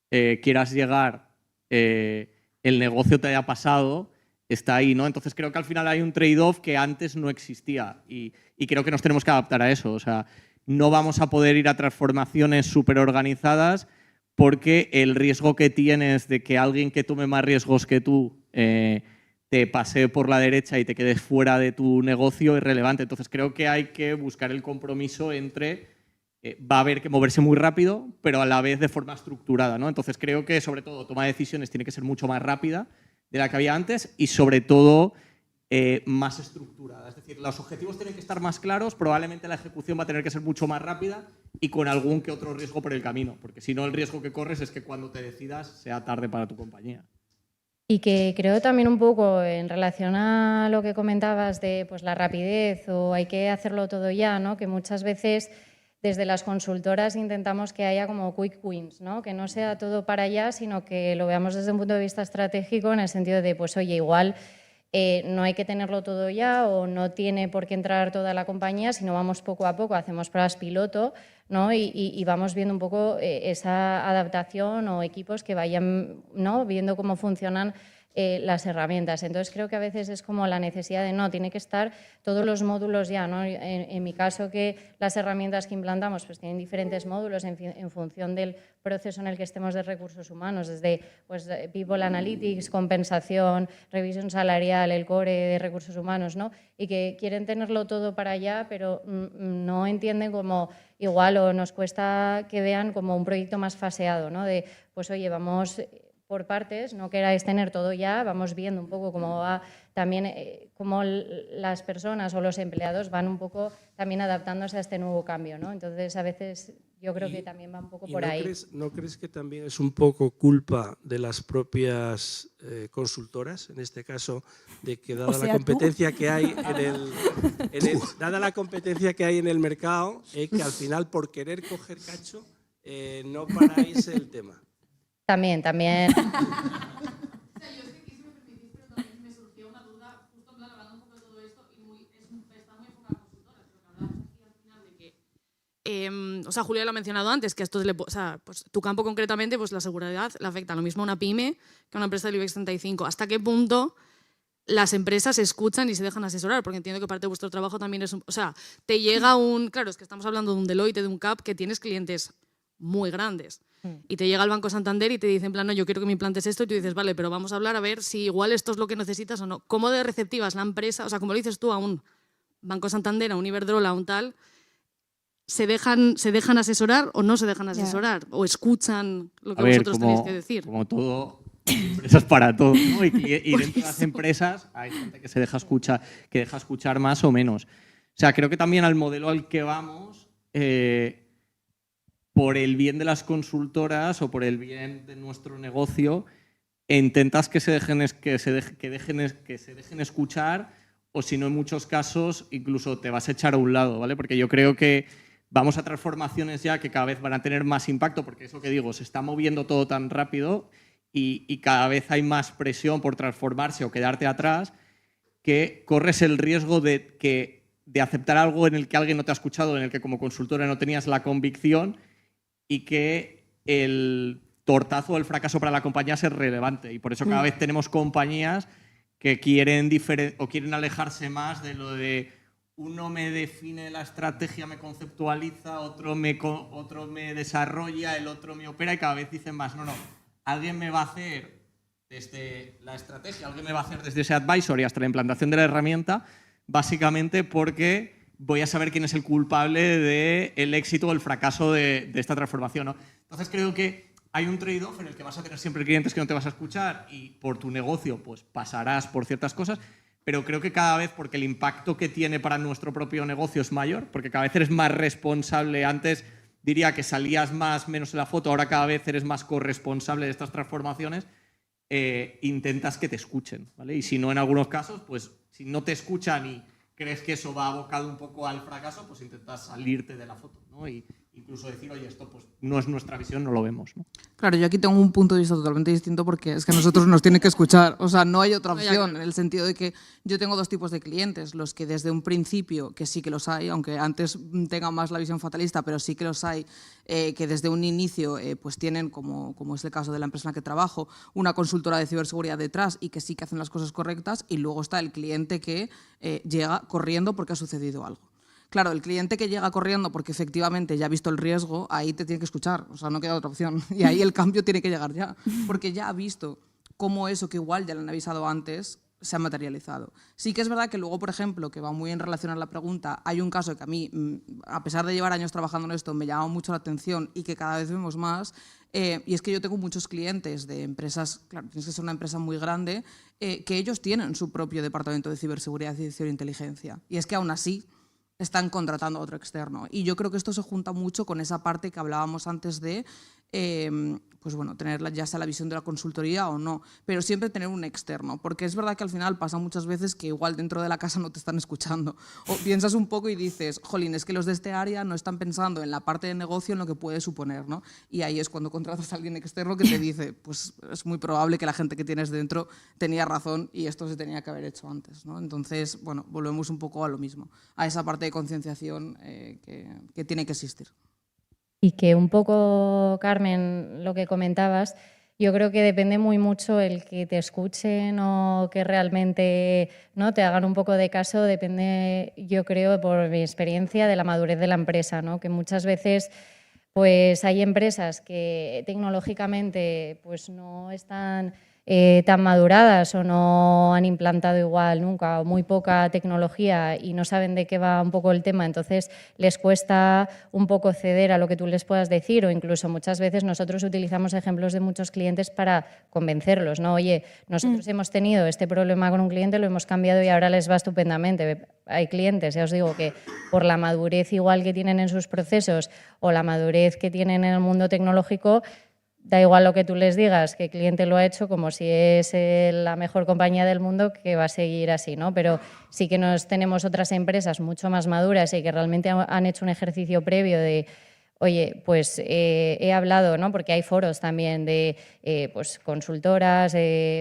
quieras llegar el negocio te haya pasado, está ahí, ¿no? Entonces creo que al final hay un trade-off que antes no existía y creo que nos tenemos que adaptar a eso. O sea, no vamos a poder ir a transformaciones súper organizadas porque el riesgo que tienes de que alguien que tome más riesgos que tú te pase por la derecha y te quedes fuera de tu negocio es relevante. Entonces creo que hay que buscar el compromiso entre va a haber que moverse muy rápido, pero a la vez de forma estructurada, ¿no? Entonces creo que sobre todo toma de decisiones tiene que ser mucho más rápida de la que había antes y sobre todo más estructurada. Es decir, los objetivos tienen que estar más claros, probablemente la ejecución va a tener que ser mucho más rápida y con algún que otro riesgo por el camino, porque si no el riesgo que corres es que cuando te decidas sea tarde para tu compañía. Y que creo también un poco en relación a lo que comentabas de pues, la rapidez o hay que hacerlo todo ya, ¿no? Que muchas veces desde las consultoras intentamos que haya como quick wins, ¿no? Que no sea todo para allá, sino que lo veamos desde un punto de vista estratégico en el sentido de, pues oye, igual no hay que tenerlo todo ya o no tiene por qué entrar toda la compañía, sino vamos poco a poco, hacemos pruebas piloto, ¿no? y vamos viendo un poco esa adaptación o equipos que vayan, ¿no? Viendo cómo funcionan las herramientas. Entonces creo que a veces es como la necesidad de no, tiene que estar todos los módulos ya, ¿no? En mi caso que las herramientas que implantamos pues tienen diferentes módulos en función del proceso en el que estemos de recursos humanos, desde pues, People Analytics, compensación, revisión salarial, el core de recursos humanos, ¿no? Y que quieren tenerlo todo para allá, pero no entienden como igual o nos cuesta que vean como un proyecto más faseado, ¿no? De pues oye, vamos por partes, no queráis tener todo ya, vamos viendo un poco cómo va también, cómo las personas o los empleados van un poco también adaptándose a este nuevo cambio, ¿no? Entonces, a veces yo creo que también va un poco por ahí. ¿No crees que también es un poco culpa de las propias consultoras, en este caso, de que dada la competencia que hay dada la competencia que hay en el mercado, que al final por querer coger cacho no paráis el tema? También. Yo es que si me permitís, pero también me surgió una duda, justo en plan hablando un poco de todo esto, y está muy enfocado a consultoras, pero que hablamos aquí al final de que, o sea, Julia lo ha mencionado antes, que esto o sea, pues tu campo concretamente, pues la seguridad le afecta lo mismo a una pyme que a una empresa del IBEX 35. ¿Hasta qué punto las empresas escuchan y se dejan asesorar? Porque entiendo que parte de vuestro trabajo también es, o sea, te llega claro, es que estamos hablando de un Deloitte, de un CAP, que tienes clientes muy grandes. Y te llega el Banco Santander y te dice en plan, no, yo quiero que me implantes esto, y tú dices, vale, pero vamos a hablar a ver si igual esto es lo que necesitas o no. ¿Cómo de receptiva es la empresa? O sea, como lo dices tú a un Banco Santander, a un Iberdrola, a un tal, ¿se dejan asesorar o no se dejan asesorar? ¿O escuchan lo que vosotros tenéis que decir? Como todo, empresas para todo, ¿no? Y dentro de las empresas hay gente que se deja escuchar más o menos. O sea, creo que también al modelo al que vamos, por el bien de las consultoras o por el bien de nuestro negocio, intentas que se dejen escuchar o si no, en muchos casos, incluso te vas a echar a un lado, ¿vale? Porque yo creo que vamos a transformaciones ya que cada vez van a tener más impacto, porque eso que digo, se está moviendo todo tan rápido y cada vez hay más presión por transformarse o quedarte atrás, que corres el riesgo de aceptar algo en el que alguien no te ha escuchado, en el que como consultora no tenías la convicción, y que el tortazo o el fracaso para la compañía sea relevante. Y por eso cada vez tenemos compañías que quieren alejarse más de lo de uno me define la estrategia, me conceptualiza, otro me desarrolla, el otro me opera, y cada vez dicen más, no, alguien me va a hacer desde la estrategia, alguien me va a hacer desde ese advisory hasta la implantación de la herramienta, básicamente porque voy a saber quién es el culpable del éxito o el fracaso de esta transformación, ¿no? Entonces creo que hay un trade-off en el que vas a tener siempre clientes que no te vas a escuchar y por tu negocio pues pasarás por ciertas cosas, pero creo que cada vez, porque el impacto que tiene para nuestro propio negocio es mayor, porque cada vez eres más responsable. Antes diría que salías menos en la foto, ahora cada vez eres más corresponsable de estas transformaciones, intentas que te escuchen, ¿vale? Y si no, en algunos casos, pues si no te escuchan y crees que eso va abocado un poco al fracaso, pues intentas salirte de la foto, ¿no? Y incluso decir, oye, esto pues no es nuestra visión, no lo vemos, ¿no? Claro, yo aquí tengo un punto de vista totalmente distinto, porque es que a nosotros nos tienen que escuchar. O sea, no hay otra opción, en el sentido de que yo tengo dos tipos de clientes. Los que desde un principio, que sí que los hay, aunque antes tengan más la visión fatalista, pero sí que los hay, que desde un inicio pues tienen, como es el caso de la empresa en la que trabajo, una consultora de ciberseguridad detrás y que sí que hacen las cosas correctas. Y luego está el cliente que llega corriendo porque ha sucedido algo. Claro, el cliente que llega corriendo porque efectivamente ya ha visto el riesgo, ahí te tiene que escuchar, o sea, no queda otra opción. Y ahí el cambio tiene que llegar ya, porque ya ha visto cómo eso que igual ya le han avisado antes se ha materializado. Sí que es verdad que luego, por ejemplo, que va muy en relación a la pregunta, hay un caso que a mí, a pesar de llevar años trabajando en esto, me llama mucho la atención y que cada vez vemos más, y es que yo tengo muchos clientes de empresas, claro, tienes que ser una empresa muy grande, que ellos tienen su propio departamento de ciberseguridad y ciberinteligencia. Y es que aún así están contratando a otro externo. Y yo creo que esto se junta mucho con esa parte que hablábamos antes de pues bueno, tener ya sea la visión de la consultoría o no, pero siempre tener un externo, porque es verdad que al final pasa muchas veces que igual dentro de la casa no te están escuchando, o piensas un poco y dices, jolín, es que los de este área no están pensando en la parte de negocio, en lo que puede suponer, ¿no? Y ahí es cuando contratas a alguien externo que te dice, pues es muy probable que la gente que tienes dentro tenía razón y esto se tenía que haber hecho antes, ¿no? Entonces, bueno, volvemos un poco a lo mismo, a esa parte de concienciación que tiene que existir. Y que un poco, Carmen, lo que comentabas, yo creo que depende muy mucho el que te escuchen o que realmente, ¿no?, te hagan un poco de caso, depende, yo creo, por mi experiencia, de la madurez de la empresa, ¿no? Que muchas veces pues hay empresas que tecnológicamente pues no están tan maduradas o no han implantado igual nunca o muy poca tecnología y no saben de qué va un poco el tema, entonces les cuesta un poco ceder a lo que tú les puedas decir, o incluso muchas veces nosotros utilizamos ejemplos de muchos clientes para convencerlos, ¿no? Oye, nosotros hemos tenido este problema con un cliente, lo hemos cambiado y ahora les va estupendamente. Hay clientes, ya os digo, que por la madurez igual que tienen en sus procesos o la madurez que tienen en el mundo tecnológico, da igual lo que tú les digas, que el cliente lo ha hecho como si es la mejor compañía del mundo, que va a seguir así, ¿no? Pero sí que tenemos otras empresas mucho más maduras y que realmente han hecho un ejercicio previo de, oye, pues he hablado, ¿no? Porque hay foros también de pues consultoras,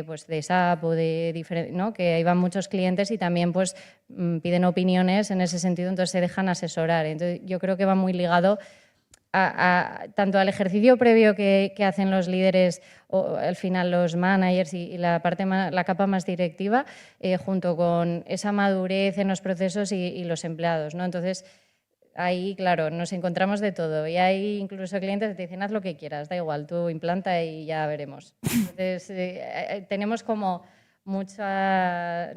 pues de SAP o de diferentes, ¿no? Que ahí van muchos clientes y también pues piden opiniones en ese sentido, entonces se dejan asesorar. Entonces yo creo que va muy ligado tanto al ejercicio previo que hacen los líderes o al final los managers y la capa más directiva, junto con esa madurez en los procesos y los empleados, ¿no? Entonces, ahí, claro, nos encontramos de todo y hay incluso clientes que te dicen haz lo que quieras, da igual, tú implanta y ya veremos. Entonces, tenemos como mucha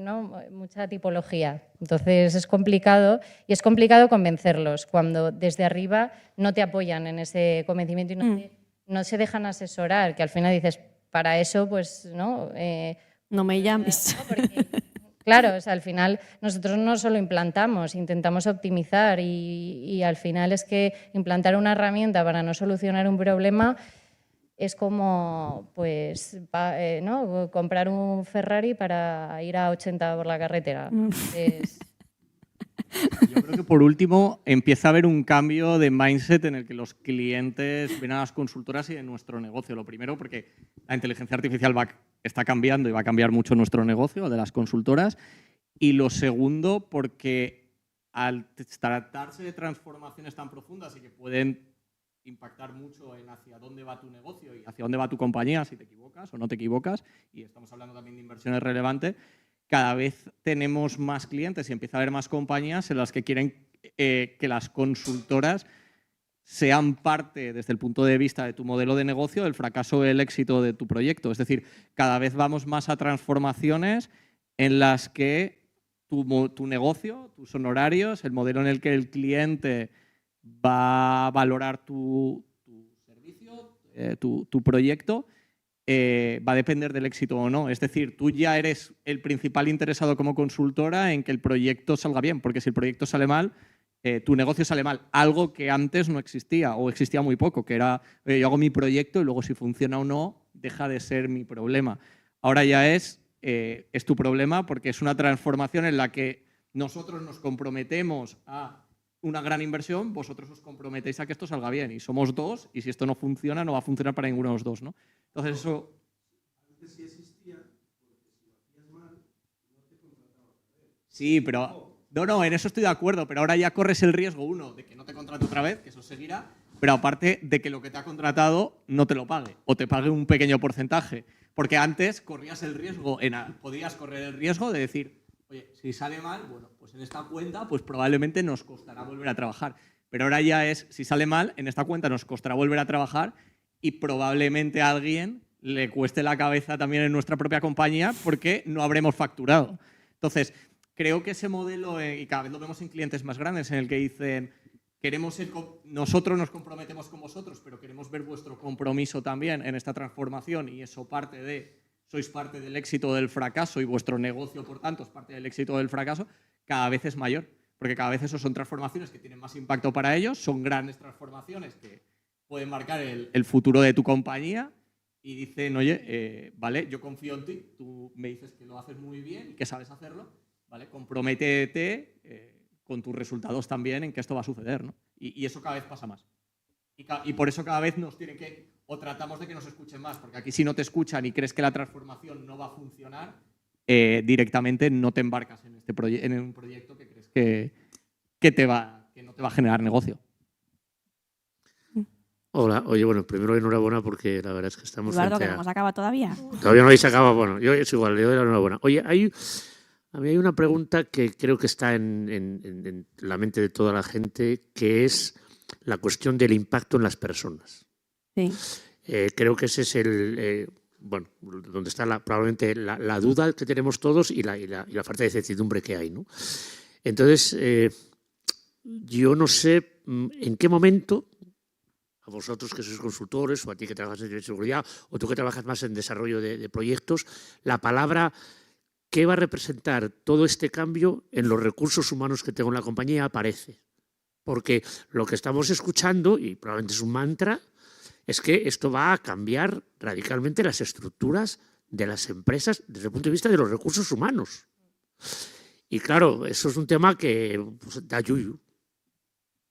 tipología. Entonces es complicado y es complicado convencerlos cuando desde arriba no te apoyan en ese convencimiento y no se dejan asesorar, que al final dices, para eso, pues, ¿no? No me llames. ¿no? Porque, claro, o sea, al final nosotros no solo implantamos, intentamos optimizar y al final es que implantar una herramienta para no solucionar un problema es como pues, ¿no? comprar un Ferrari para ir a 80 por la carretera. Yo creo que por último empieza a haber un cambio de mindset en el que los clientes ven a las consultoras y en nuestro negocio. Lo primero porque la inteligencia artificial está cambiando y va a cambiar mucho nuestro negocio, el de las consultoras. Y lo segundo porque al tratarse de transformaciones tan profundas y que pueden impactar mucho en hacia dónde va tu negocio y hacia dónde va tu compañía, si te equivocas o no te equivocas, y estamos hablando también de inversiones relevantes, cada vez tenemos más clientes y empieza a haber más compañías en las que quieren que las consultoras sean parte, desde el punto de vista de tu modelo de negocio, del fracaso o el éxito de tu proyecto. Es decir, cada vez vamos más a transformaciones en las que tu negocio, tus honorarios, el modelo en el que el cliente va a valorar tu servicio, tu proyecto, va a depender del éxito o no. Es decir, tú ya eres el principal interesado como consultora en que el proyecto salga bien, porque si el proyecto sale mal, tu negocio sale mal. Algo que antes no existía o existía muy poco, que era yo hago mi proyecto y luego si funciona o no, deja de ser mi problema. Ahora ya es tu problema porque es una transformación en la que nosotros nos comprometemos a una gran inversión, vosotros os comprometéis a que esto salga bien y somos dos y si esto no funciona, no va a funcionar para ninguno de los dos, ¿no? Entonces eso... Sí, pero... No, en eso estoy de acuerdo, pero ahora ya corres el riesgo, uno, de que no te contrate otra vez, que eso seguirá, pero aparte de que lo que te ha contratado no te lo pague o te pague un pequeño porcentaje. Porque antes podías correr el riesgo de decir, oye, si sale mal, bueno, pues en esta cuenta pues probablemente nos costará volver a trabajar. Pero ahora ya es, si sale mal, en esta cuenta nos costará volver a trabajar y probablemente a alguien le cueste la cabeza también en nuestra propia compañía porque no habremos facturado. Entonces, creo que ese modelo, y cada vez lo vemos en clientes más grandes, en el que dicen, nosotros nos comprometemos con vosotros, pero queremos ver vuestro compromiso también en esta transformación y eso sois parte del éxito o del fracaso y vuestro negocio, por tanto, es parte del éxito o del fracaso, cada vez es mayor. Porque cada vez eso son transformaciones que tienen más impacto para ellos, son grandes transformaciones que pueden marcar el futuro de tu compañía y dicen, oye, vale, yo confío en ti, tú me dices que lo haces muy bien y que sabes hacerlo, ¿vale? Comprométete con tus resultados también en que esto va a suceder, ¿no? Y eso cada vez pasa más. Y por eso cada vez nos tienen que, o tratamos de que nos escuchen más, porque aquí si no te escuchan y crees que la transformación no va a funcionar, directamente no te embarcas en un proyecto que crees que no te va a generar negocio. Hola, oye, bueno, primero enhorabuena porque la verdad es que estamos Eduardo, que no hemos acabado todavía. Todavía no habéis acabado, bueno, yo es igual, le doy la enhorabuena. Oye, a mí hay una pregunta que creo que está en la mente de toda la gente, que es la cuestión del impacto en las personas. Sí. Creo que ese es donde está probablemente la duda que tenemos todos y la falta de certidumbre que hay, ¿no? Entonces, yo no sé en qué momento, a vosotros que sois consultores, o a ti que trabajas en ciberseguridad, o tú que trabajas más en desarrollo de proyectos, la palabra ¿qué va a representar todo este cambio en los recursos humanos que tengo en la compañía? Aparece. Porque lo que estamos escuchando, y probablemente es un mantra, es que esto va a cambiar radicalmente las estructuras de las empresas desde el punto de vista de los recursos humanos. Y claro, eso es un tema que da yuyu.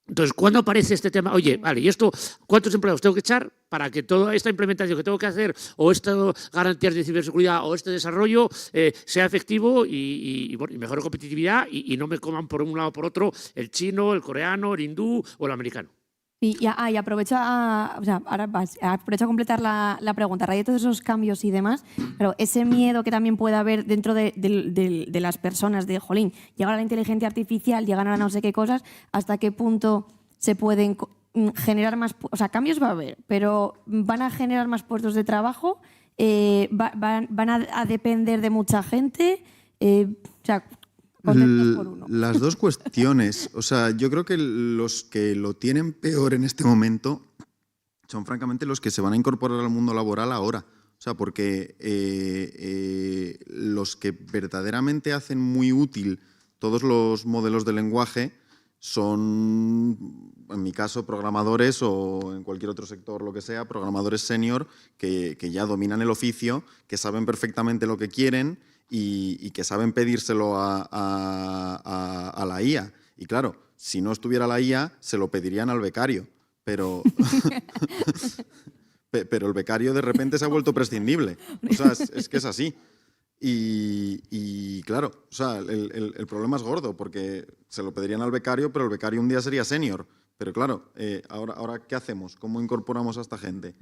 Entonces, ¿cuándo aparece este tema? Oye, vale, ¿y esto cuántos empleados tengo que echar para que toda esta implementación que tengo que hacer, o estas garantías de ciberseguridad, o este desarrollo sea efectivo y mejore competitividad y no me coman por un lado o por otro el chino, el coreano, el hindú o el americano? Y aprovecho aprovecho a completar la pregunta. A raíz de todos esos cambios y demás, pero ese miedo que también puede haber dentro de las personas de, jolín, llegar a la inteligencia artificial, llegar a no sé qué cosas, ¿hasta qué punto se pueden generar más? O sea, cambios va a haber, pero ¿van a generar más puestos de trabajo? ¿Van a depender de mucha gente? Las dos cuestiones. O sea, yo creo que los que lo tienen peor en este momento son francamente los que se van a incorporar al mundo laboral ahora. O sea, porque los que verdaderamente hacen muy útil todos los modelos de lenguaje son, en mi caso, programadores o en cualquier otro sector, lo que sea, programadores senior que ya dominan el oficio, que saben perfectamente lo que quieren y que saben pedírselo a la IA. Y claro, si no estuviera la IA, se lo pedirían al becario, pero el becario de repente se ha vuelto prescindible. O sea, es que es así. Y claro, o sea, el problema es gordo porque se lo pedirían al becario, pero el becario un día sería senior. Pero claro, ahora ¿qué hacemos? ¿Cómo incorporamos a esta gente?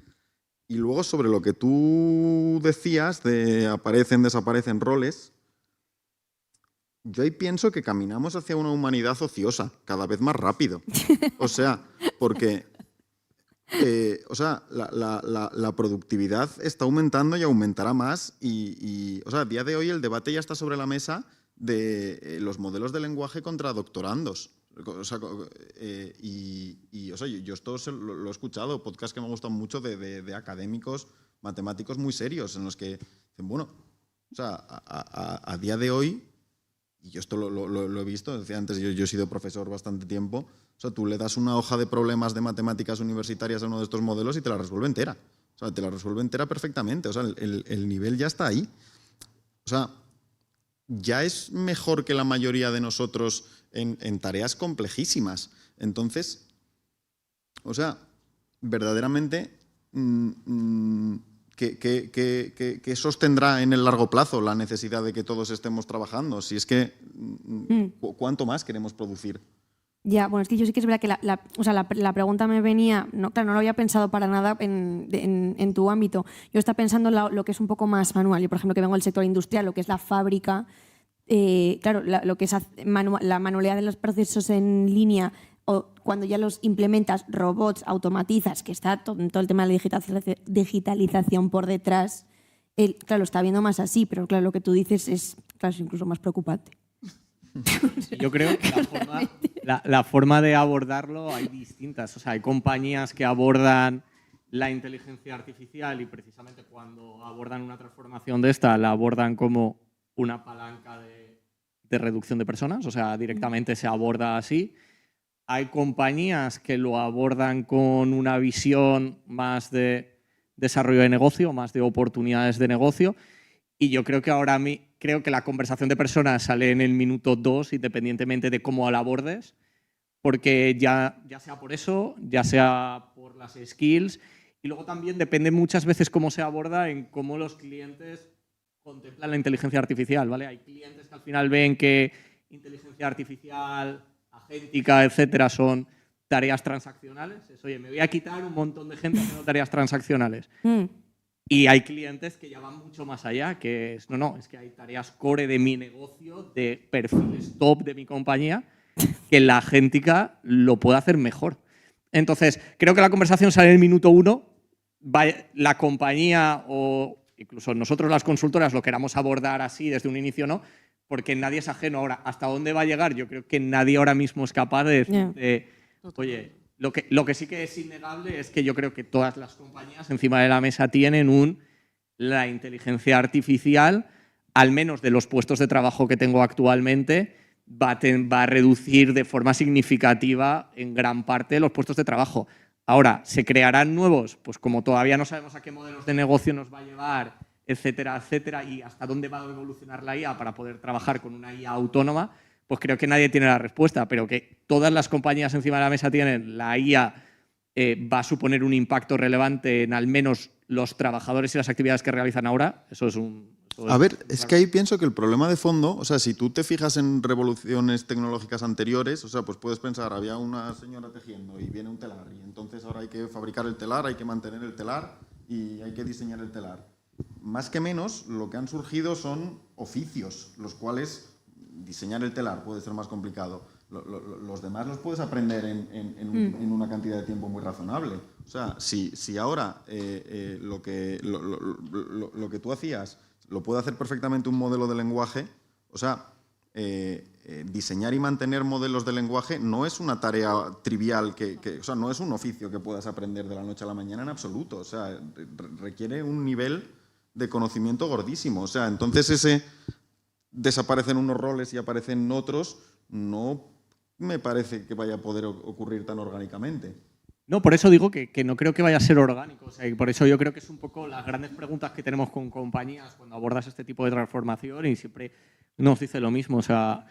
Y luego sobre lo que tú decías de aparecen, desaparecen roles, yo ahí pienso que caminamos hacia una humanidad ociosa, cada vez más rápido. O sea, porque la productividad está aumentando y aumentará más y o sea, a día de hoy el debate ya está sobre la mesa de los modelos de lenguaje contra doctorandos. O sea, yo esto lo he escuchado, podcasts que me gustan mucho de académicos, matemáticos muy serios, en los que dicen, bueno, o sea, a día de hoy, y yo esto lo he visto, decía antes, yo he sido profesor bastante tiempo, o sea, tú le das una hoja de problemas de matemáticas universitarias a uno de estos modelos y te la resuelve entera. O sea, te la resuelve entera perfectamente. O sea, el nivel ya está ahí. O sea, ya es mejor que la mayoría de nosotros en tareas complejísimas. Entonces, o sea, verdaderamente, ¿qué sostendrá en el largo plazo la necesidad de que todos estemos trabajando? Si es que, ¿cuánto más queremos producir? Ya, bueno, es que yo sí que es verdad que la pregunta me venía, no, claro, no lo había pensado para nada en tu ámbito. Yo estaba pensando en lo que es un poco más manual. Yo, por ejemplo, que vengo del sector industrial, lo que es la fábrica, claro, lo que es la manualidad de los procesos en línea, o cuando ya los implementas, robots, automatizas, que está todo el tema de la digitalización por detrás, claro, lo está viendo más así, pero claro, lo que tú dices es, claro, es incluso más preocupante. Yo creo que la forma de abordarlo hay distintas. O sea, hay compañías que abordan la inteligencia artificial y precisamente cuando abordan una transformación de esta, la abordan como una palanca de reducción de personas. O sea, directamente se aborda así. Hay compañías que lo abordan con una visión más de desarrollo de negocio, más de oportunidades de negocio. Y yo creo que creo que la conversación de personas sale en el minuto 2, independientemente de cómo la abordes, porque ya sea por eso, ya sea por las skills, y luego también depende muchas veces cómo se aborda en cómo los clientes contemplan la inteligencia artificial, ¿vale? Hay clientes que al final ven que inteligencia artificial, agéntica, etcétera, son tareas transaccionales. Es, oye, me voy a quitar un montón de gente haciendo tareas transaccionales. Y hay clientes que ya van mucho más allá, que es, es que hay tareas core de mi negocio, de perfiles top de mi compañía, que la agéntica lo puede hacer mejor. Entonces, creo que la conversación sale en el minuto 1, la compañía o incluso nosotros las consultoras lo queramos abordar así desde un inicio, no, porque nadie es ajeno. Ahora, ¿hasta dónde va a llegar? Yo creo que nadie ahora mismo es capaz de decir, oye, lo que sí que es innegable es que yo creo que todas las compañías encima de la mesa tienen la inteligencia artificial, al menos de los puestos de trabajo que tengo actualmente, va a reducir de forma significativa en gran parte los puestos de trabajo. Ahora, ¿se crearán nuevos? Pues como todavía no sabemos a qué modelos de negocio nos va a llevar, etcétera, etcétera, y hasta dónde va a evolucionar la IA para poder trabajar con una IA autónoma, pues creo que nadie tiene la respuesta, pero que todas las compañías encima de la mesa tienen, la IA va a suponer un impacto relevante en al menos los trabajadores y las actividades que realizan ahora, eso es es que ahí pienso que el problema de fondo, o sea, si tú te fijas en revoluciones tecnológicas anteriores, o sea, pues puedes pensar, había una señora tejiendo y viene un telar, y entonces ahora hay que fabricar el telar, hay que mantener el telar y hay que diseñar el telar. Más que menos, lo que han surgido son oficios, los cuales diseñar el telar puede ser más complicado. Los demás los puedes aprender en una cantidad de tiempo muy razonable. O sea, si ahora lo que tú hacías lo puede hacer perfectamente un modelo de lenguaje, o sea, diseñar y mantener modelos de lenguaje no es una tarea trivial, o sea, no es un oficio que puedas aprender de la noche a la mañana en absoluto. O sea, requiere un nivel de conocimiento gordísimo. O sea, entonces desaparecen unos roles y aparecen otros, no me parece que vaya a poder ocurrir tan orgánicamente. No, por eso digo que no creo que vaya a ser orgánico. O sea, y por eso yo creo que es un poco las grandes preguntas que tenemos con compañías cuando abordas este tipo de transformación y siempre nos dice lo mismo. O sea,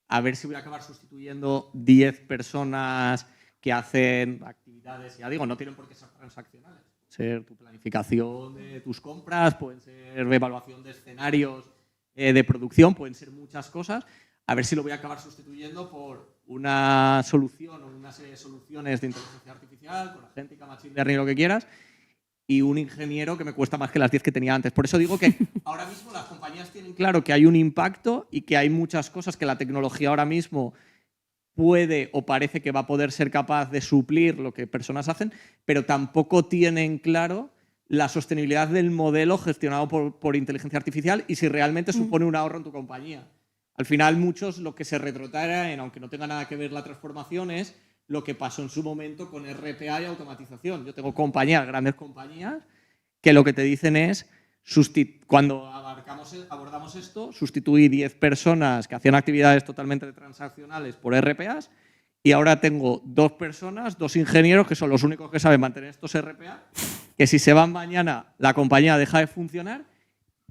a ver si voy a acabar sustituyendo 10 personas que hacen actividades, ya digo, no tienen por qué ser transaccionales. Pueden ser tu planificación de tus compras, pueden ser evaluación de escenarios de producción, pueden ser muchas cosas. A ver si lo voy a acabar sustituyendo por una solución o una serie de soluciones de inteligencia artificial, con agéntica, machine learning, lo que quieras, y un ingeniero que me cuesta más que las 10 que tenía antes. Por eso digo que ahora mismo las compañías tienen claro que hay un impacto y que hay muchas cosas que la tecnología ahora mismo puede o parece que va a poder ser capaz de suplir lo que personas hacen, pero tampoco tienen claro la sostenibilidad del modelo gestionado por inteligencia artificial y si realmente supone un ahorro en tu compañía. Al final, muchos lo que se retrotraen, aunque no tenga nada que ver la transformación, es lo que pasó en su momento con RPA y automatización. Yo tengo compañías, grandes compañías, que lo que te dicen es, cuando abordamos esto, sustituí 10 personas que hacían actividades totalmente transaccionales por RPAs y ahora tengo 2 personas, 2 ingenieros, que son los únicos que saben mantener estos RPA, que si se van mañana, la compañía deja de funcionar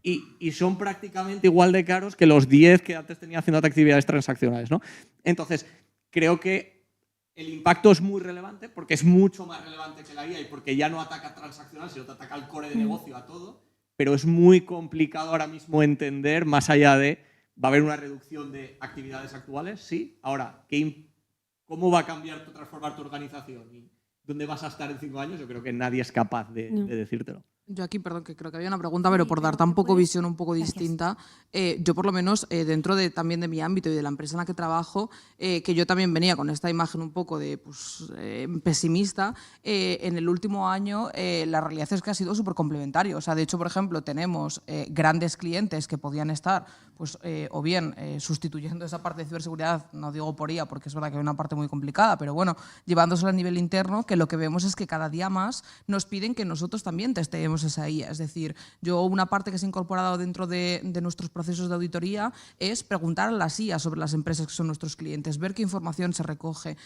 y son prácticamente igual de caros que los 10 que antes tenía haciendo actividades transaccionales, ¿no? Entonces, creo que el impacto es muy relevante porque es mucho más relevante que la IA y porque ya no ataca transaccional, sino que ataca al core de negocio, a todo, pero es muy complicado ahora mismo entender, más allá de, ¿va a haber una reducción de actividades actuales? Sí. Ahora, ¿cómo va a cambiar, transformar tu organización? ¿Y dónde vas a estar en 5 años? Yo creo que nadie es capaz de decírtelo. Yo aquí, perdón, que creo que había una pregunta, pero por dar tampoco visión un poco distinta, yo por lo menos dentro también de mi ámbito y de la empresa en la que trabajo, que yo también venía con esta imagen un poco de pesimista, en el último año la realidad es que ha sido súper complementario. O sea, de hecho, por ejemplo, tenemos grandes clientes que podían estar pues, o bien sustituyendo esa parte de ciberseguridad, no digo por IA porque es verdad que hay una parte muy complicada, pero bueno, llevándosela a nivel interno, que lo que vemos es que cada día más nos piden que nosotros también testeemos esa IA. Es decir, yo una parte que se ha incorporado dentro de nuestros procesos de auditoría es preguntar a las IA sobre las empresas que son nuestros clientes, ver qué información se recoge,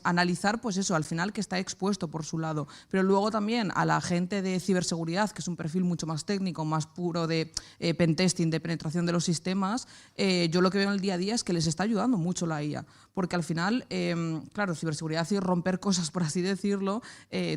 analizar pues eso, al final que está expuesto por su lado, pero luego también a la gente de ciberseguridad, que es un perfil mucho más técnico, más puro de pentesting, de penetración de los sistemas, yo lo que veo en el día a día es que les está ayudando mucho la IA, porque al final, claro, ciberseguridad y romper cosas, por así decirlo,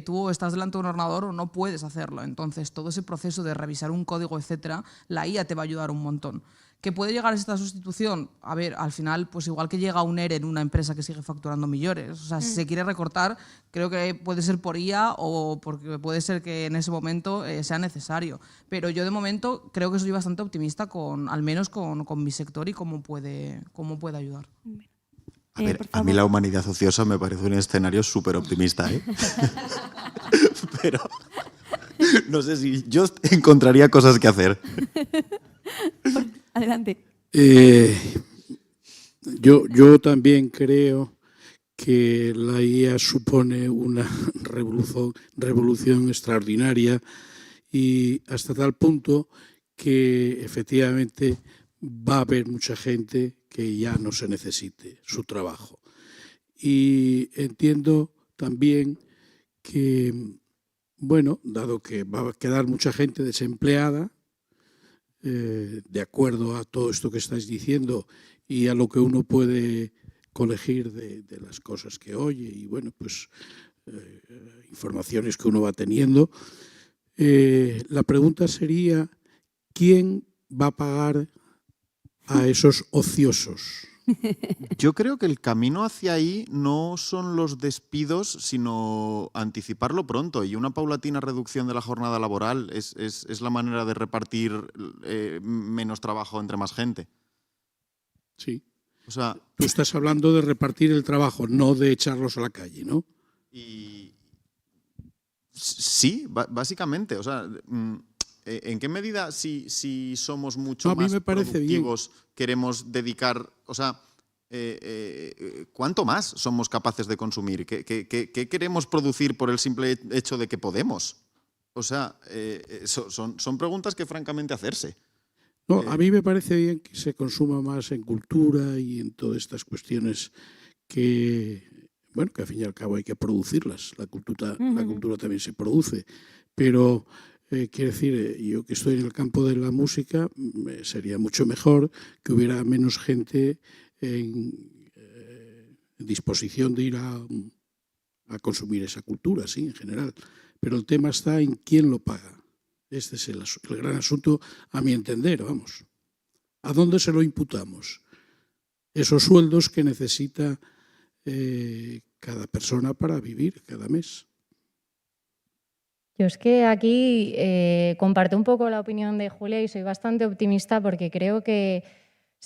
tú estás delante de un ordenador o no puedes hacerlo. Entonces, todo ese proceso de revisar un código, etcétera, la IA te va a ayudar un montón. ¿Que puede llegar a esta sustitución? A ver, al final, pues igual que llega un ERE en una empresa que sigue facturando millones. O sea, si se quiere recortar, creo que puede ser por IA o porque puede ser que en ese momento sea necesario. Pero yo de momento creo que soy bastante optimista al menos con mi sector y cómo puede ayudar. A ver, a mí la humanidad ociosa me parece un escenario súper optimista, ¿eh? Pero no sé si yo encontraría cosas que hacer. Adelante. Yo también creo que la IA supone una revolución extraordinaria y hasta tal punto que efectivamente va a haber mucha gente que ya no se necesite su trabajo. Y entiendo también que, bueno, dado que va a quedar mucha gente desempleada, de acuerdo a todo esto que estáis diciendo y a lo que uno puede colegir de las cosas que oye y, bueno, pues informaciones que uno va teniendo, la pregunta sería, ¿quién va a pagar a esos ociosos? Yo creo que el camino hacia ahí no son los despidos, sino anticiparlo pronto. Y una paulatina reducción de la jornada laboral es la manera de repartir menos trabajo entre más gente. Sí. O sea, tú estás hablando de repartir el trabajo, no de echarlos a la calle, ¿no? Sí, básicamente. O sea, ¿en qué medida si somos mucho más productivos queremos dedicar, o sea, cuánto más somos capaces de consumir? ¿Qué queremos producir por el simple hecho de que podemos? O sea, son preguntas que francamente hacerse. No, a mí me parece bien que se consuma más en cultura y en todas estas cuestiones que, bueno, que al fin y al cabo hay que producirlas. La cultura también se produce. Pero, quiero decir, yo que estoy en el campo de la música, sería mucho mejor que hubiera menos gente en disposición de ir a consumir esa cultura, sí, en general. Pero el tema está en quién lo paga. Este es el gran asunto, a mi entender, vamos. ¿A dónde se lo imputamos? Esos sueldos que necesita cada persona para vivir cada mes. Yo es que aquí comparto un poco la opinión de Julia y soy bastante optimista porque creo que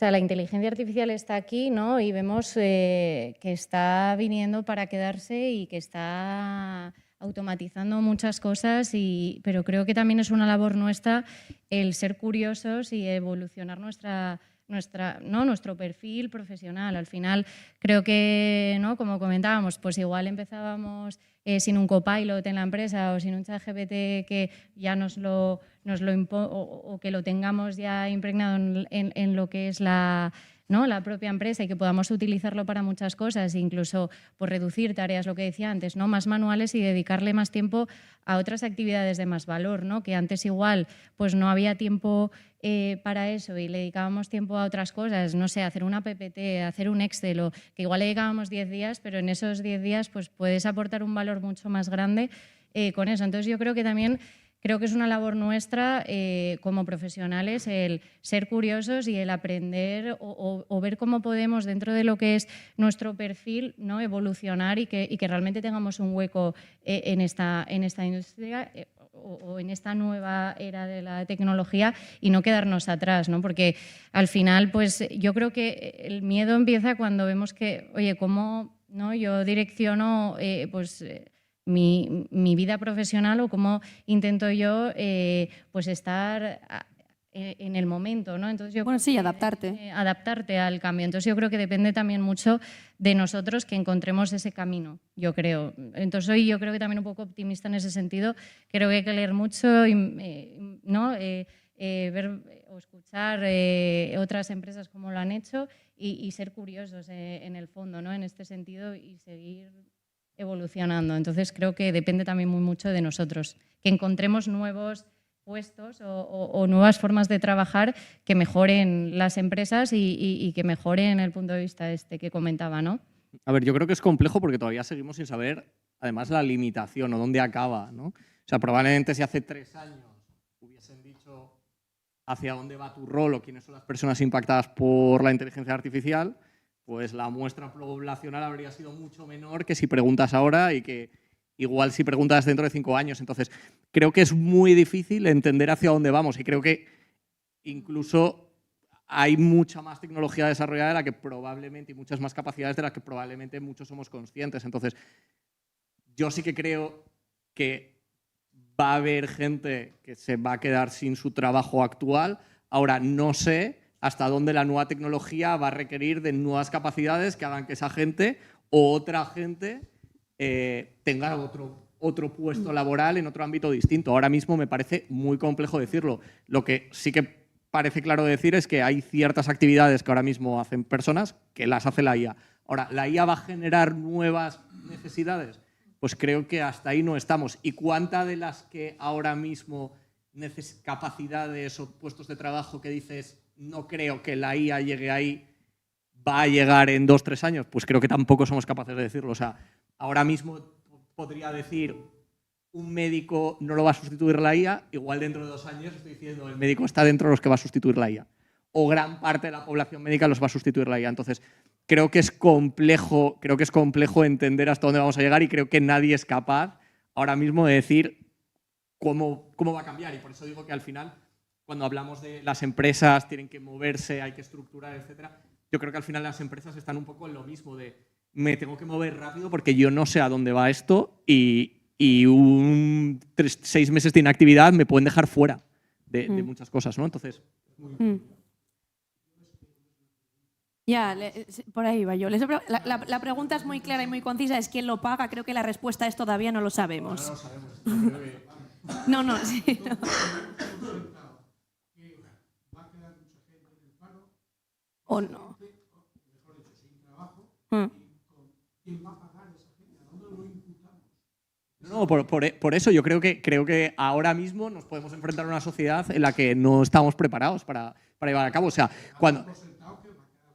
la inteligencia artificial está aquí, ¿no? Y vemos que está viniendo para quedarse y que está automatizando muchas cosas, pero creo que también es una labor nuestra el ser curiosos y evolucionar nuestro perfil profesional. Al final, creo que, ¿no? Como comentábamos, pues igual empezábamos sin un copilot en la empresa o sin un ChatGPT que ya o que lo tengamos ya impregnado en lo que es la propia empresa y que podamos utilizarlo para muchas cosas, incluso por reducir tareas, lo que decía antes, ¿no? Más manuales y dedicarle más tiempo a otras actividades de más valor, ¿no? Que antes igual pues no había tiempo para eso y le dedicábamos tiempo a otras cosas, no sé, hacer una PPT, hacer un Excel, o que igual le dedicábamos 10 días, pero en esos 10 días pues puedes aportar un valor mucho más grande con eso. Entonces yo creo que también es una labor nuestra como profesionales el ser curiosos y el aprender o ver cómo podemos dentro de lo que es nuestro perfil, ¿no? Evolucionar y que realmente tengamos un hueco en esta industria o en esta nueva era de la tecnología y no quedarnos atrás, ¿no? Porque al final pues yo creo que el miedo empieza cuando vemos que, oye, ¿cómo, no? Yo direcciono mi vida profesional o cómo intento yo pues estar en el momento, ¿no? Entonces adaptarte. Adaptarte al cambio. Entonces yo creo que depende también mucho de nosotros que encontremos ese camino, yo creo. Entonces yo creo que también un poco optimista en ese sentido. Creo que hay que leer mucho y ¿no? Ver o escuchar otras empresas cómo lo han hecho y ser curiosos en el fondo, ¿no? En este sentido y seguir evolucionando. Entonces creo que depende también muy mucho de nosotros, que encontremos nuevos puestos o nuevas formas de trabajar que mejoren las empresas y que mejoren el punto de vista que comentaba, ¿no? A ver, yo creo que es complejo porque todavía seguimos sin saber, además, la limitación o dónde acaba, ¿no? O sea, probablemente si hace 3 años hubiesen dicho hacia dónde va tu rol o quiénes son las personas impactadas por la inteligencia artificial, pues la muestra poblacional habría sido mucho menor que si preguntas ahora y que igual si preguntas dentro de 5 años. Entonces, creo que es muy difícil entender hacia dónde vamos y creo que incluso hay mucha más tecnología desarrollada de la que probablemente y muchas más capacidades de las que probablemente muchos somos conscientes. Entonces, yo sí que creo que va a haber gente que se va a quedar sin su trabajo actual. Ahora, no sé hasta dónde la nueva tecnología va a requerir de nuevas capacidades que hagan que esa gente o otra gente tenga otro puesto laboral en otro ámbito distinto. Ahora mismo me parece muy complejo decirlo. Lo que sí que parece claro decir es que hay ciertas actividades que ahora mismo hacen personas que las hace la IA. Ahora, ¿la IA va a generar nuevas necesidades? Pues creo que hasta ahí no estamos. ¿Y cuántas de las que ahora mismo capacidades o puestos de trabajo que dices no creo que la IA llegue ahí, va a llegar en 2 o 3 años? Pues creo que tampoco somos capaces de decirlo. O sea, ahora mismo podría decir un médico no lo va a sustituir la IA, igual dentro de 2 años estoy diciendo el médico está dentro de los que va a sustituir la IA. O gran parte de la población médica los va a sustituir la IA. Entonces, creo que es complejo entender hasta dónde vamos a llegar y creo que nadie es capaz ahora mismo de decir cómo va a cambiar. Y por eso digo que al final, cuando hablamos de las empresas, tienen que moverse, hay que estructurar, etcétera, yo creo que al final las empresas están un poco en lo mismo de me tengo que mover rápido porque yo no sé a dónde va esto y 6 meses de inactividad me pueden dejar fuera de muchas cosas, ¿no? Entonces, ya, por ahí va yo. La pregunta es muy clara y muy concisa, es quién lo paga. Creo que la respuesta es todavía no lo sabemos. No lo sabemos. No, sí. No. ¿O no? No, por eso yo creo que ahora mismo nos podemos enfrentar a una sociedad en la que no estamos preparados para llevar a cabo. O sea,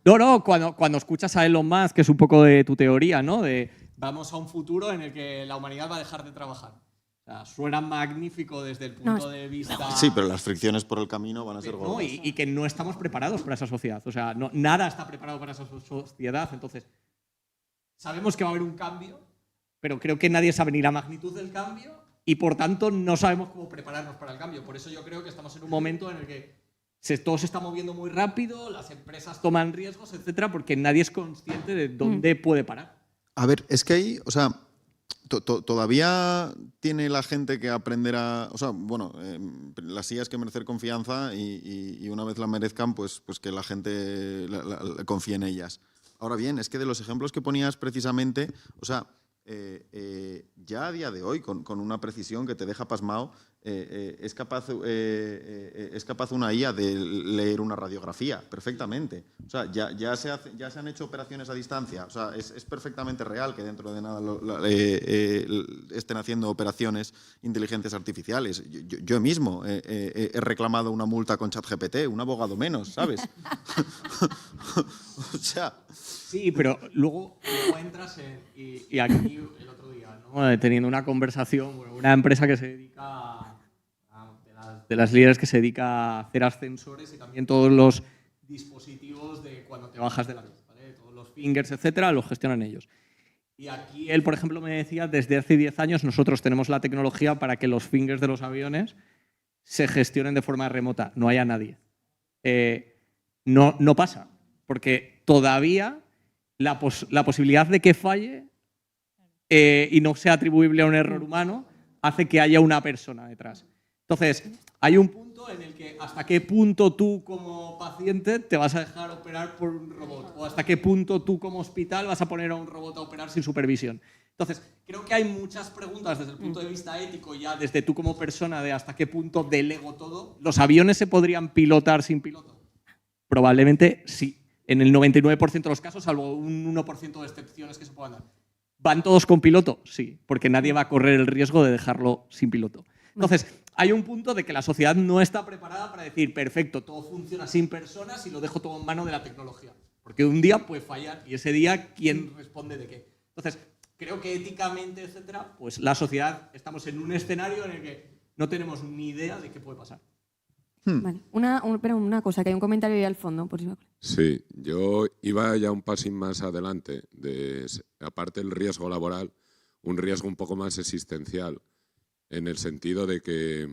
cuando escuchas a Elon Musk, que es un poco de tu teoría, ¿no? De vamos a un futuro en el que la humanidad va a dejar de trabajar. O sea, suena magnífico desde el punto de vista... Sí, pero las fricciones por el camino van a ser ¿no? gordas. Y que no estamos preparados para esa sociedad. O sea, nada está preparado para esa sociedad. Entonces, sabemos que va a haber un cambio, pero creo que nadie sabe ni la magnitud del cambio y, por tanto, no sabemos cómo prepararnos para el cambio. Por eso yo creo que estamos en un momento en el que todo se está moviendo muy rápido, las empresas toman riesgos, etcétera, porque nadie es consciente de dónde puede parar. A ver, es que ahí, o sea, todavía tiene la gente que aprender a... O sea, bueno, las IAs que merecer confianza y una vez la merezcan, pues que la gente confíe en ellas. Ahora bien, es que de los ejemplos que ponías precisamente, o sea, ya a día de hoy, con una precisión que te deja pasmado, es capaz una IA de leer una radiografía perfectamente. O sea, ya se han hecho operaciones a distancia. O sea, es perfectamente real que dentro de nada estén haciendo operaciones inteligencias artificiales. Yo mismo he reclamado una multa con ChatGPT, un abogado menos, ¿sabes? O sea... Sí, pero luego entras y aquí el otro día, ¿no? Teniendo una conversación, bueno, una empresa que se dedica de las líderes que se dedica a hacer ascensores y también todos los dispositivos de cuando te bajas del avión, ¿vale? Todos los fingers, etcétera, los gestionan ellos. Y aquí él, por ejemplo, me decía, desde hace 10 años nosotros tenemos la tecnología para que los fingers de los aviones se gestionen de forma remota, no haya nadie. No pasa, porque todavía la posibilidad de que falle y no sea atribuible a un error humano hace que haya una persona detrás. Entonces, hay un punto en el que hasta qué punto tú como paciente te vas a dejar operar por un robot o hasta qué punto tú como hospital vas a poner a un robot a operar sin supervisión. Entonces, creo que hay muchas preguntas desde el punto de vista ético, ya desde tú como persona, de hasta qué punto delego todo. ¿Los aviones se podrían pilotar sin piloto? Probablemente sí. En el 99% de los casos, salvo un 1% de excepciones que se puedan dar. ¿Van todos con piloto? Sí, porque nadie va a correr el riesgo de dejarlo sin piloto. Entonces, hay un punto de que la sociedad no está preparada para decir, perfecto, todo funciona sin personas y lo dejo todo en mano de la tecnología. Porque un día puede fallar y ese día, ¿quién responde de qué? Entonces, creo que éticamente, etcétera, pues la sociedad estamos en un escenario en el que no tenemos ni idea de qué puede pasar. Vale. Pero una cosa, que hay un comentario ahí al fondo. Por si me... Sí, yo iba ya un pasín más adelante. Aparte del riesgo laboral, un riesgo un poco más existencial, en el sentido de que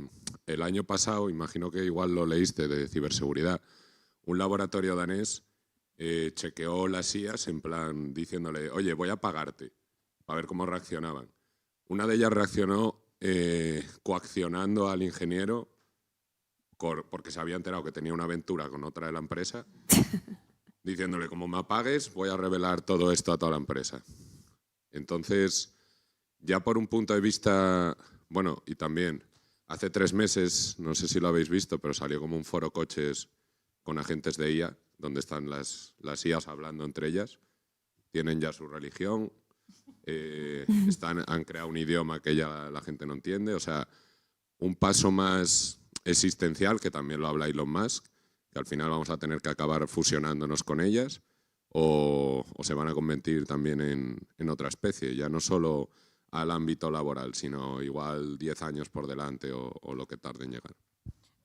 el año pasado, imagino que igual lo leíste, de ciberseguridad, un laboratorio danés chequeó las IAs en plan diciéndole, oye, voy a pagarte, para ver cómo reaccionaban. Una de ellas reaccionó coaccionando al ingeniero porque se había enterado que tenía una aventura con otra de la empresa, diciéndole, como me apagues, voy a revelar todo esto a toda la empresa. Entonces, ya por un punto de vista, bueno, y también, hace 3 meses, no sé si lo habéis visto, pero salió como un foro coches con agentes de IA, donde están las IAs hablando entre ellas, tienen ya su religión, han creado un idioma que ya la gente no entiende, o sea, un paso más existencial, que también lo habla Elon Musk, que al final vamos a tener que acabar fusionándonos con ellas o se van a convertir también en otra especie, ya no solo al ámbito laboral, sino igual 10 años por delante o lo que tarde en llegar.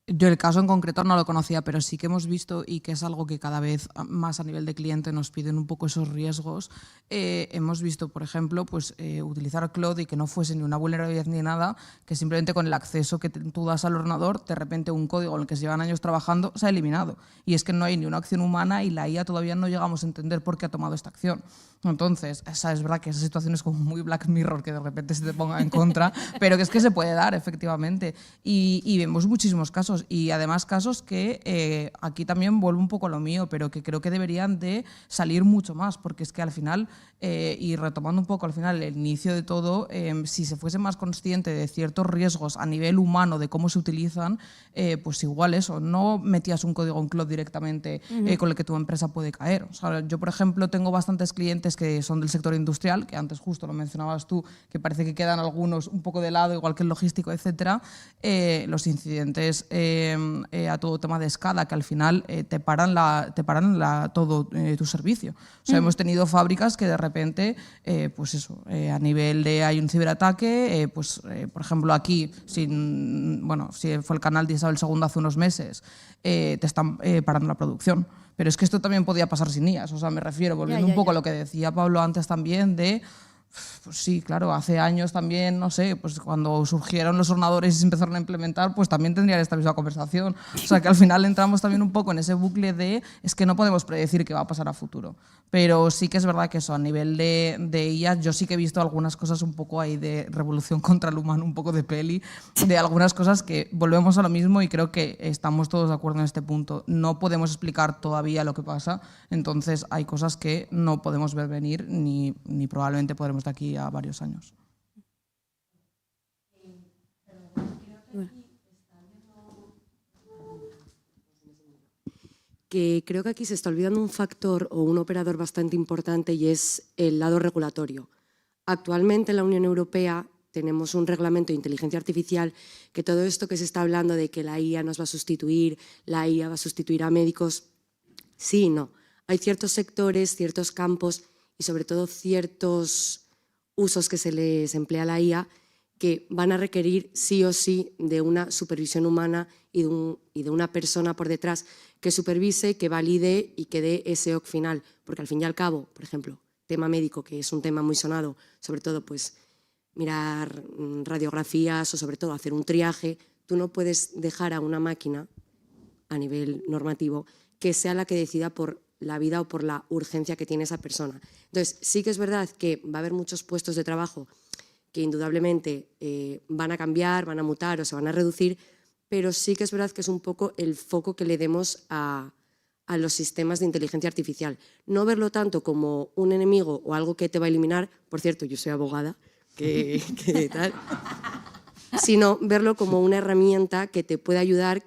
Yo el caso en concreto no lo conocía, pero sí que hemos visto, y que es algo que cada vez más a nivel de cliente nos piden un poco esos riesgos, hemos visto, por ejemplo, pues, utilizar Claude y que no fuese ni una vulnerabilidad ni nada, que simplemente con el acceso que tú das al ordenador, de repente un código en el que se llevan años trabajando se ha eliminado. Y es que no hay ni una acción humana y la IA todavía no llegamos a entender por qué ha tomado esta acción. Entonces, es verdad que esa situación es como muy Black Mirror, que de repente se te ponga en contra, pero que es que se puede dar, efectivamente. Y vemos muchísimos casos. casos, y además casos que aquí también vuelvo un poco a lo mío, pero que creo que deberían de salir mucho más, porque es que al final, y retomando un poco al final el inicio de todo, si se fuese más consciente de ciertos riesgos a nivel humano, de cómo se utilizan, pues igual eso, no metías un código en cloud directamente con el que tu empresa puede caer. O sea, yo, por ejemplo, tengo bastantes clientes que son del sector industrial, que antes justo lo mencionabas tú, que parece que quedan algunos un poco de lado, igual que el logístico, etcétera. Los incidentes a todo tema de escala, que al final te paran todo tu servicio. O sea, hemos tenido fábricas que de repente, pues eso, a nivel de hay un ciberataque, por ejemplo aquí, si fue el canal de Isabel II hace unos meses, te están parando la producción. Pero es que esto también podía pasar sin IAS. O sea, me refiero, volviendo un poco a lo que decía Pablo antes también de... Pues sí, claro, hace años también, no sé, pues cuando surgieron los ordenadores y se empezaron a implementar, pues también tendrían esta misma conversación. O sea, que al final entramos también un poco en ese bucle de es que no podemos predecir qué va a pasar a futuro. Pero sí que es verdad que eso, a nivel de IA, yo sí que he visto algunas cosas un poco ahí de revolución contra el humano, un poco de peli, de algunas cosas que volvemos a lo mismo y creo que estamos todos de acuerdo en este punto. No podemos explicar todavía lo que pasa, entonces hay cosas que no podemos ver venir ni probablemente podremos de aquí a varios años. Que creo que aquí se está olvidando un factor o un operador bastante importante y es el lado regulatorio. Actualmente en la Unión Europea tenemos un reglamento de inteligencia artificial que todo esto que se está hablando de que la IA nos va a sustituir, la IA va a sustituir a médicos, sí y no. Hay ciertos sectores, ciertos campos y sobre todo ciertos usos que se les emplea a la IA que van a requerir sí o sí de una supervisión humana y de una persona por detrás que supervise, que valide y que dé ese OK final. Porque al fin y al cabo, por ejemplo, tema médico, que es un tema muy sonado, sobre todo pues mirar radiografías o sobre todo hacer un triaje, tú no puedes dejar a una máquina a nivel normativo que sea la que decida por la vida o por la urgencia que tiene esa persona. Entonces, sí que es verdad que va a haber muchos puestos de trabajo que indudablemente van a cambiar, van a mutar o se van a reducir, pero sí que es verdad que es un poco el foco que le demos a los sistemas de inteligencia artificial. No verlo tanto como un enemigo o algo que te va a eliminar, por cierto, yo soy abogada, que tal, sino verlo como una herramienta que te puede ayudar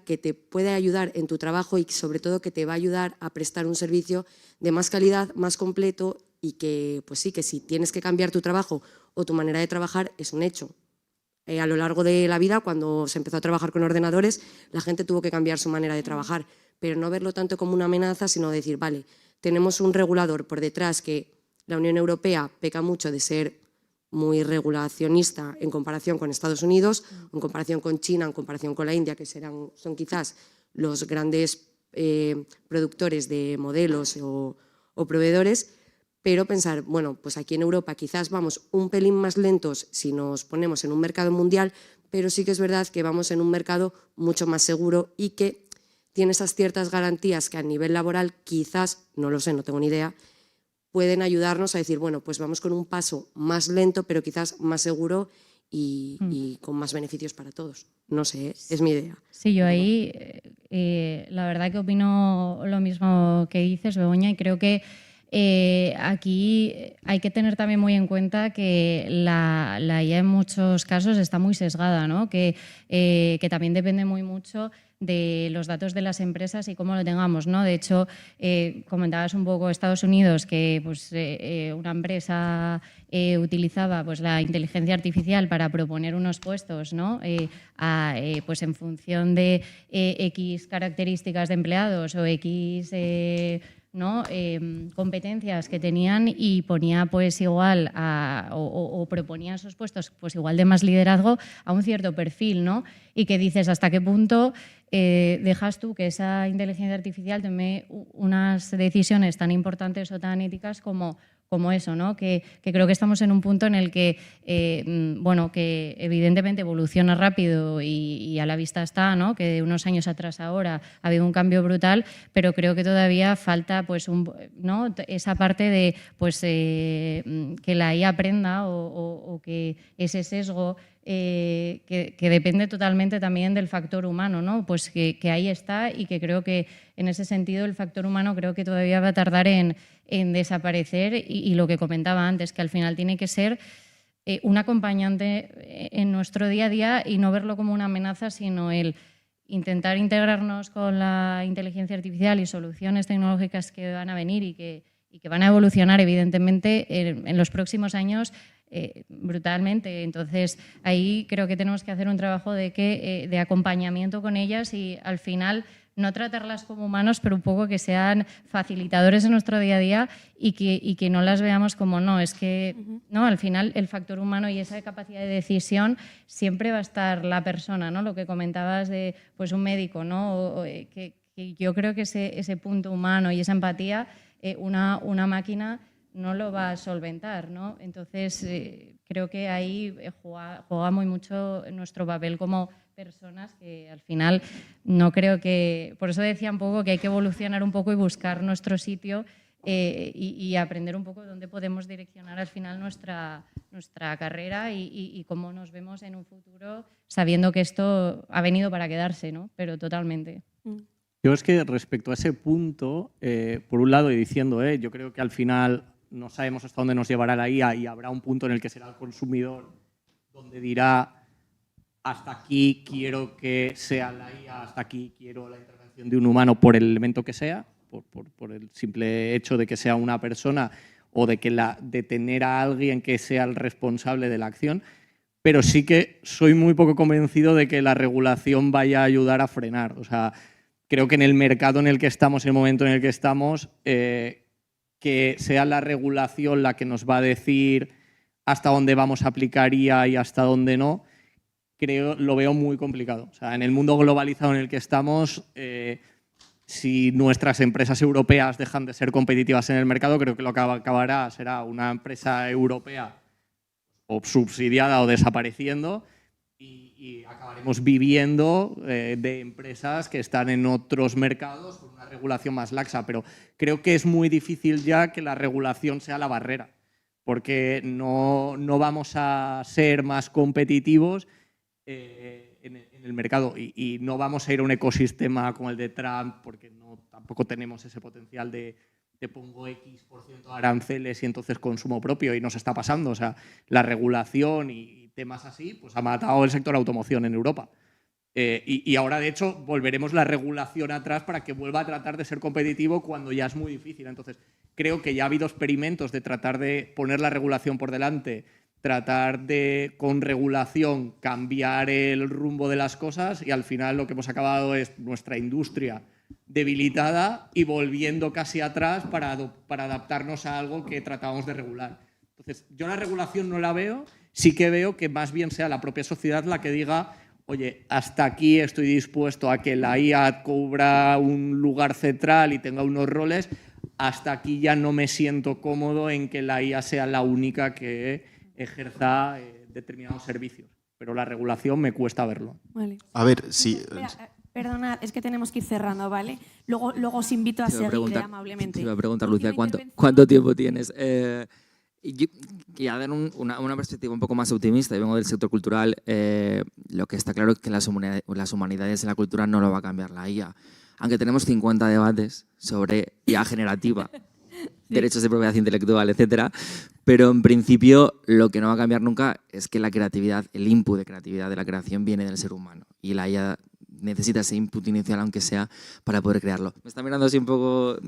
en tu trabajo y sobre todo que te va a ayudar a prestar un servicio de más calidad, más completo y que, pues sí, que si tienes que cambiar tu trabajo o tu manera de trabajar es un hecho. A lo largo de la vida, cuando se empezó a trabajar con ordenadores, la gente tuvo que cambiar su manera de trabajar, pero no verlo tanto como una amenaza, sino decir, vale, tenemos un regulador por detrás que la Unión Europea peca mucho de ser muy regulacionista en comparación con Estados Unidos, en comparación con China, en comparación con la India, que son quizás los grandes productores de modelos o proveedores, pero pensar, bueno, pues aquí en Europa quizás vamos un pelín más lentos si nos ponemos en un mercado mundial, pero sí que es verdad que vamos en un mercado mucho más seguro y que tiene esas ciertas garantías que a nivel laboral quizás, no lo sé, no tengo ni idea, pueden ayudarnos a decir, bueno, pues vamos con un paso más lento, pero quizás más seguro y con más beneficios para todos. No sé, es mi idea. Sí, yo ahí la verdad que opino lo mismo que dices, Begoña, y creo que aquí hay que tener también muy en cuenta que la IA en muchos casos está muy sesgada, ¿no? Que también depende muy mucho de los datos de las empresas y cómo lo tengamos, ¿no? De hecho, comentabas un poco Estados Unidos que pues, una empresa utilizaba pues, la inteligencia artificial para proponer unos puestos, ¿no? Pues en función de X características de empleados o X ¿no? Competencias que tenían y ponía pues igual o proponía esos puestos pues igual de más liderazgo a un cierto perfil, ¿no? Y que dices hasta qué punto dejas tú que esa inteligencia artificial tome unas decisiones tan importantes o tan éticas como eso, ¿no? Que creo que estamos en un punto en el que, bueno, que evidentemente evoluciona rápido y a la vista está, ¿no? Que de unos años atrás ahora ha habido un cambio brutal, pero creo que todavía falta, pues, ¿no? Esa parte de, pues, que la IA aprenda o que ese sesgo que depende totalmente también del factor humano, ¿no? Pues que ahí está y que creo que en ese sentido el factor humano creo que todavía va a tardar en desaparecer y lo que comentaba antes, que al final tiene que ser un acompañante en nuestro día a día y no verlo como una amenaza, sino el intentar integrarnos con la inteligencia artificial y soluciones tecnológicas que van a venir y que van a evolucionar evidentemente en los próximos años brutalmente. Entonces, ahí creo que tenemos que hacer un trabajo de acompañamiento con ellas y al final no tratarlas como humanos, pero un poco que sean facilitadores en nuestro día a día y que no las veamos como no, es que no, al final el factor humano y esa capacidad de decisión siempre va a estar la persona, ¿no? Lo que comentabas de pues un médico, ¿no? Que yo creo que ese punto humano y esa empatía, una máquina no lo va a solventar, ¿no? Entonces, creo que ahí juega muy mucho nuestro papel como personas que al final no creo que... Por eso decía un poco que hay que evolucionar un poco y buscar nuestro sitio y aprender un poco dónde podemos direccionar al final nuestra carrera y cómo nos vemos en un futuro sabiendo que esto ha venido para quedarse, ¿no? Pero totalmente. Yo es que respecto a ese punto, por un lado y diciendo, yo creo que al final no sabemos hasta dónde nos llevará la IA y habrá un punto en el que será el consumidor donde dirá hasta aquí quiero que sea la IA, hasta aquí quiero la intervención de un humano por el elemento que sea, por el simple hecho de que sea una persona o de tener a alguien que sea el responsable de la acción, pero sí que soy muy poco convencido de que la regulación vaya a ayudar a frenar. O sea, creo que en el mercado en el que estamos, en el momento en el que estamos, que sea la regulación la que nos va a decir hasta dónde vamos a aplicar IA y hasta dónde no, lo veo muy complicado. O sea, en el mundo globalizado en el que estamos, si nuestras empresas europeas dejan de ser competitivas en el mercado, creo que lo que acabará será una empresa europea o subsidiada o desapareciendo y acabaremos viviendo de empresas que están en otros mercados con una regulación más laxa. Pero creo que es muy difícil ya que la regulación sea la barrera, porque no vamos a ser más competitivos en el mercado y no vamos a ir a un ecosistema como el de Trump porque tampoco tenemos ese potencial de te pongo X% de aranceles y entonces consumo propio y nos está pasando. O sea, la regulación y temas así pues ha matado el sector automoción en Europa. Y ahora, de hecho, volveremos la regulación atrás para que vuelva a tratar de ser competitivo cuando ya es muy difícil. Entonces, creo que ya ha habido experimentos de tratar de poner la regulación por delante, tratar de, con regulación, cambiar el rumbo de las cosas y al final lo que hemos acabado es nuestra industria debilitada y volviendo casi atrás para adaptarnos a algo que tratábamos de regular. Entonces, yo la regulación no la veo, sí que veo que más bien sea la propia sociedad la que diga oye, hasta aquí estoy dispuesto a que la IA cubra un lugar central y tenga unos roles, hasta aquí ya no me siento cómodo en que la IA sea la única que ejerza determinados servicios. Pero la regulación me cuesta verlo. Vale. A ver, sí. Perdonad, es que tenemos que ir cerrando, ¿vale? Luego os invito a seguir amablemente. Te iba a preguntar, Lucía, ¿cuánto tiempo tienes? Yo quería dar una perspectiva un poco más optimista. Yo vengo del sector cultural. Lo que está claro es que las humanidades en la cultura no lo va a cambiar la IA. Aunque tenemos 50 debates sobre IA generativa, derechos de propiedad intelectual, etcétera, pero en principio lo que no va a cambiar nunca es que la creatividad, el input de creatividad de la creación viene del ser humano y la IA necesita ese input inicial, aunque sea, para poder crearlo. Me está mirando así un poco...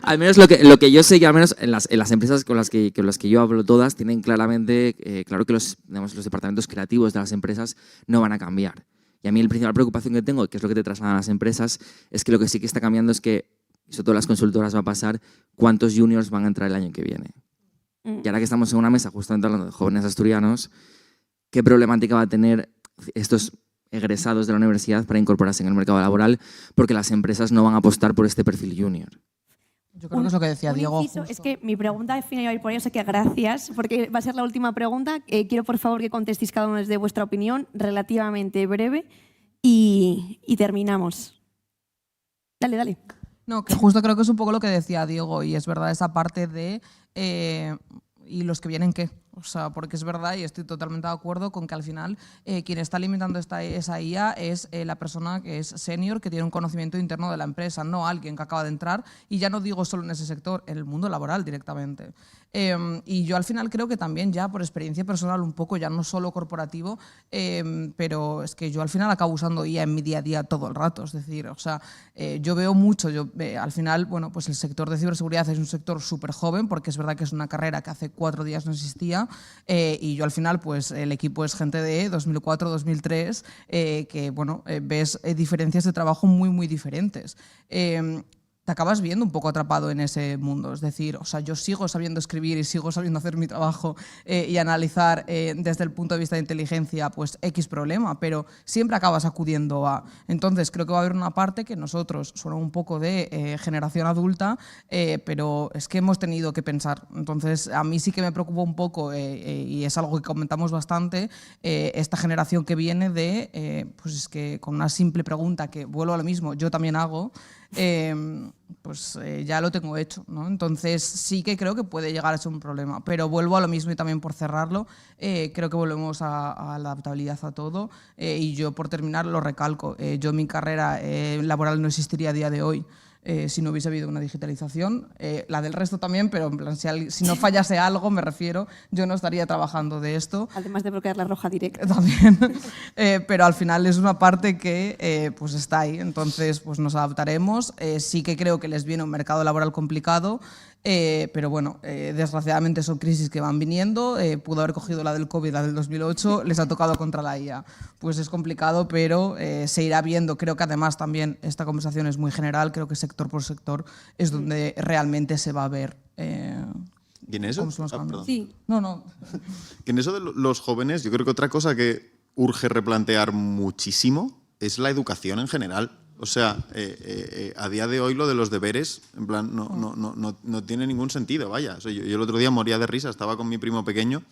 al menos lo que yo sé, que al menos en las empresas con las que yo hablo todas, tienen claramente, claro que los departamentos creativos de las empresas no van a cambiar. Y a mí la principal preocupación que tengo, que es lo que te trasladan las empresas, es que lo que sí que está cambiando es que, sobre todo las consultoras va a pasar, cuántos juniors van a entrar el año que viene. Y ahora que estamos en una mesa justamente hablando de jóvenes asturianos, ¿qué problemática va a tener estos egresados de la universidad para incorporarse en el mercado laboral? Porque las empresas no van a apostar por este perfil junior. Yo creo que es lo que decía Diego. Es que mi pregunta final iba a ir por ello, sé que gracias, porque va a ser la última pregunta. Quiero, por favor, que contestéis cada uno desde vuestra opinión, relativamente breve, y terminamos. Dale, dale. No, que justo creo que es un poco lo que decía Diego, y es verdad esa parte de ¿y los que vienen qué? O sea, porque es verdad y estoy totalmente de acuerdo con que al final quien está limitando esa IA es la persona que es senior, que tiene un conocimiento interno de la empresa, no alguien que acaba de entrar, y ya no digo solo en ese sector, en el mundo laboral directamente. Y yo al final creo que también ya por experiencia personal un poco, ya no solo corporativo, pero es que yo al final acabo usando IA en mi día a día todo el rato. Es decir, o sea, yo veo mucho, al final, bueno, pues el sector de ciberseguridad es un sector súper joven, porque es verdad que es una carrera que hace 4 días no existía, y yo al final, pues el equipo es gente de 2004, 2003, que, bueno, ves diferencias de trabajo muy, muy diferentes. Te acabas viendo un poco atrapado en ese mundo. Es decir, o sea, yo sigo sabiendo escribir y sigo sabiendo hacer mi trabajo y analizar desde el punto de vista de inteligencia pues X problema, pero siempre acabas acudiendo a... Entonces, creo que va a haber una parte que nosotros, suena un poco de generación adulta, pero es que hemos tenido que pensar. Entonces, a mí sí que me preocupa un poco, y es algo que comentamos bastante, esta generación que viene de, pues es que con una simple pregunta, que vuelvo a lo mismo, yo también hago, pues ya lo tengo hecho, ¿no? Entonces sí que creo que puede llegar a ser un problema, pero vuelvo a lo mismo y también por cerrarlo, creo que volvemos a la adaptabilidad a todo, y yo por terminar lo recalco, yo mi carrera laboral no existiría a día de hoy si no hubiese habido una digitalización, la del resto también, pero en plan, si no fallase algo, me refiero, yo no estaría trabajando de esto. Además de bloquear la roja directa. También, pero al final es una parte que pues está ahí, entonces pues nos adaptaremos. Sí que creo que les viene un mercado laboral complicado, pero bueno, desgraciadamente son crisis que van viniendo, pudo haber cogido la del COVID, la del 2008, les ha tocado contra la IA. Pues es complicado, pero se irá viendo. Creo que además también esta conversación es muy general, creo que sector por sector es donde realmente se va a ver. ¿Y en eso? Perdón. Sí. No. Que en eso de los jóvenes, yo creo que otra cosa que urge replantear muchísimo es la educación en general. O sea, a día de hoy lo de los deberes, en plan, no tiene ningún sentido, vaya. O sea, yo el otro día moría de risa, estaba con mi primo pequeño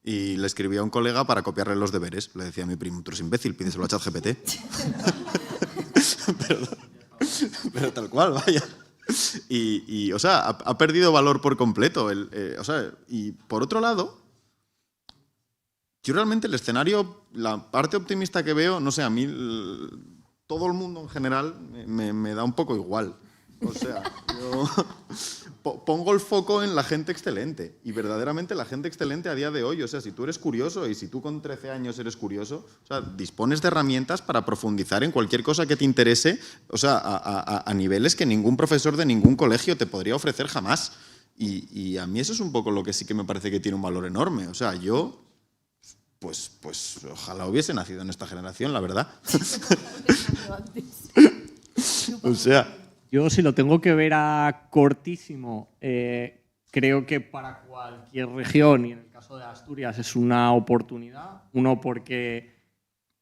y le escribí a un colega para copiarle los deberes. Le decía a mi primo, tú eres imbécil, pídeselo a ChatGPT. pero tal cual, vaya. Y o sea, ha perdido valor por completo. O sea, y por otro lado, yo realmente el escenario, la parte optimista que veo, no sé, a mí todo el mundo en general me da un poco igual. O sea, yo pongo el foco en la gente excelente. Y verdaderamente la gente excelente a día de hoy, o sea, si tú eres curioso y si tú con 13 años eres curioso, o sea, dispones de herramientas para profundizar en cualquier cosa que te interese, o sea, a niveles que ningún profesor de ningún colegio te podría ofrecer jamás. Y a mí eso es un poco lo que sí que me parece que tiene un valor enorme. O sea, yo... Pues ojalá hubiese nacido en esta generación, la verdad. O sea... Yo, si lo tengo que ver a cortísimo, creo que para cualquier región, y en el caso de Asturias es una oportunidad. Uno, porque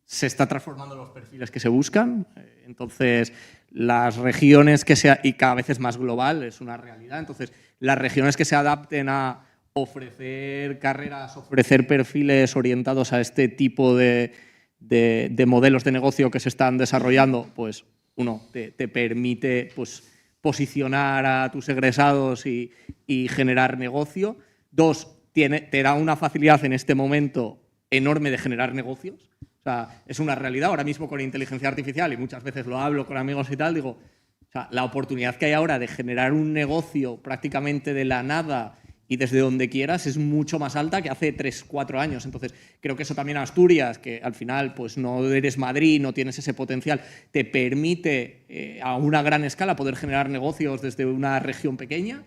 se está transformando los perfiles que se buscan. Entonces, las regiones que y cada vez es más global, es una realidad. Entonces, las regiones que se adapten a ofrecer carreras, ofrecer perfiles orientados a este tipo de modelos de negocio que se están desarrollando, pues uno, te permite pues, posicionar a tus egresados y generar negocio. Dos, te da una facilidad en este momento enorme de generar negocios. O sea, es una realidad ahora mismo con inteligencia artificial, y muchas veces lo hablo con amigos y tal, digo, o sea, la oportunidad que hay ahora de generar un negocio prácticamente de la nada y desde donde quieras es mucho más alta que hace 3-4 años. Entonces, creo que eso también a Asturias, que al final pues, no eres Madrid, no tienes ese potencial, te permite a una gran escala poder generar negocios desde una región pequeña.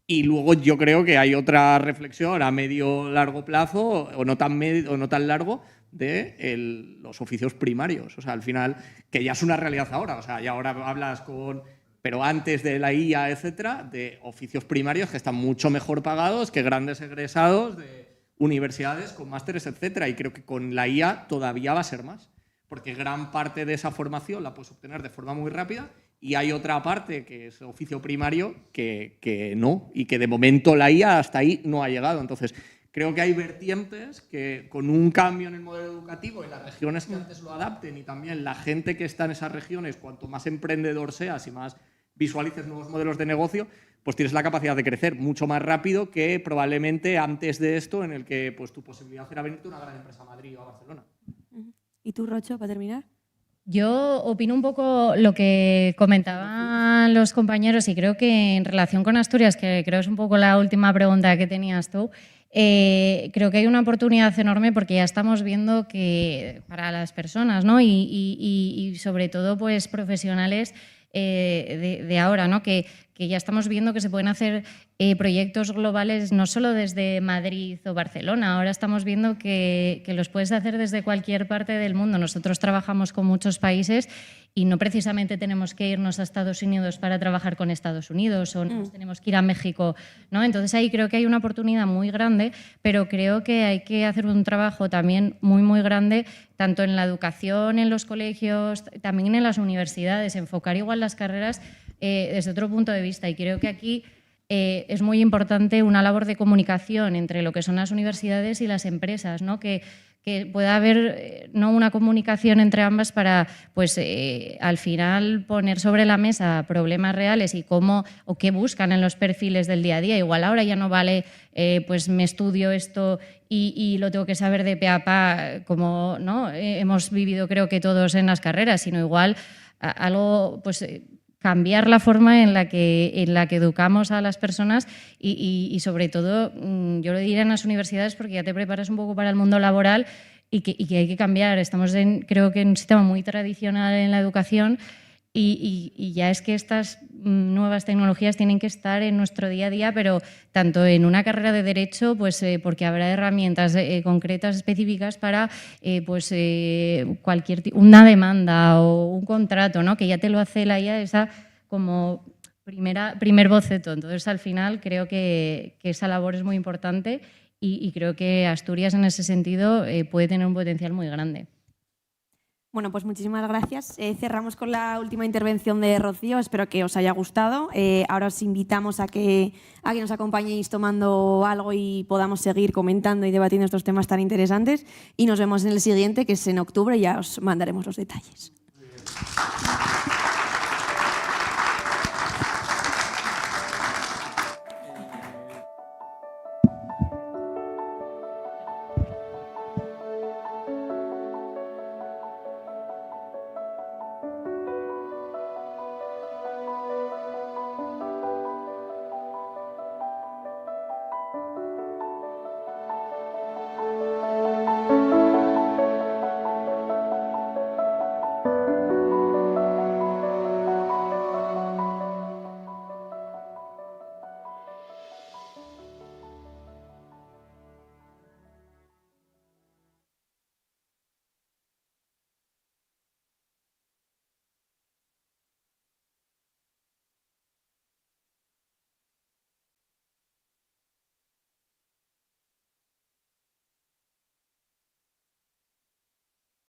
Y luego yo creo que hay otra reflexión a medio-largo plazo, o no tan largo, de los oficios primarios. O sea, al final, que ya es una realidad ahora. O sea, ya ahora hablas con... Pero antes de la IA, etcétera, de oficios primarios que están mucho mejor pagados que grandes egresados de universidades con másteres, etcétera. Y creo que con la IA todavía va a ser más, porque gran parte de esa formación la puedes obtener de forma muy rápida, y hay otra parte que es oficio primario que no, y que de momento la IA hasta ahí no ha llegado. Entonces, creo que hay vertientes que con un cambio en el modelo educativo y las regiones que antes lo adapten, y también la gente que está en esas regiones, cuanto más emprendedor seas y más visualices nuevos modelos de negocio, pues tienes la capacidad de crecer mucho más rápido que probablemente antes de esto, en el que pues tu posibilidad era venirte a una gran empresa a Madrid o a Barcelona. ¿Y tú, Rocho, para terminar? Yo opino un poco lo que comentaban los compañeros y creo que en relación con Asturias, que creo es un poco la última pregunta que tenías tú, creo que hay una oportunidad enorme porque ya estamos viendo que para las personas, ¿no? y sobre todo pues profesionales de ahora, ¿no? que ya estamos viendo que se pueden hacer proyectos globales no solo desde Madrid o Barcelona, ahora estamos viendo que los puedes hacer desde cualquier parte del mundo. Nosotros trabajamos con muchos países y no precisamente tenemos que irnos a Estados Unidos para trabajar con Estados Unidos o nos tenemos que ir a México, ¿no? Entonces ahí creo que hay una oportunidad muy grande, pero creo que hay que hacer un trabajo también muy, muy grande, tanto en la educación, en los colegios, también en las universidades, enfocar igual las carreras desde otro punto de vista. Y creo que aquí es muy importante una labor de comunicación entre lo que son las universidades y las empresas, ¿no? Que pueda haber no una comunicación entre ambas para pues, al final poner sobre la mesa problemas reales y cómo o qué buscan en los perfiles del día a día. Igual ahora ya no vale pues me estudio esto y lo tengo que saber de pe a pa como ¿no? Hemos vivido creo que todos en las carreras, sino igual algo pues cambiar la forma en la que educamos a las personas y sobre todo, yo lo diría en las universidades porque ya te preparas un poco para el mundo laboral y que hay que cambiar. Estamos creo que en un sistema muy tradicional en la educación y ya es que estas nuevas tecnologías tienen que estar en nuestro día a día, pero tanto en una carrera de Derecho, pues porque habrá herramientas concretas, específicas para pues, una demanda o un contrato, ¿no? Que ya te lo hace la IA, esa como primer boceto. Entonces, al final, creo que esa labor es muy importante y creo que Asturias, en ese sentido, puede tener un potencial muy grande. Bueno, pues muchísimas gracias. Cerramos con la última intervención de Rocío. Espero que os haya gustado. Ahora os invitamos a que nos acompañéis tomando algo y podamos seguir comentando y debatiendo estos temas tan interesantes. Y nos vemos en el siguiente, que es en octubre, y ya os mandaremos los detalles.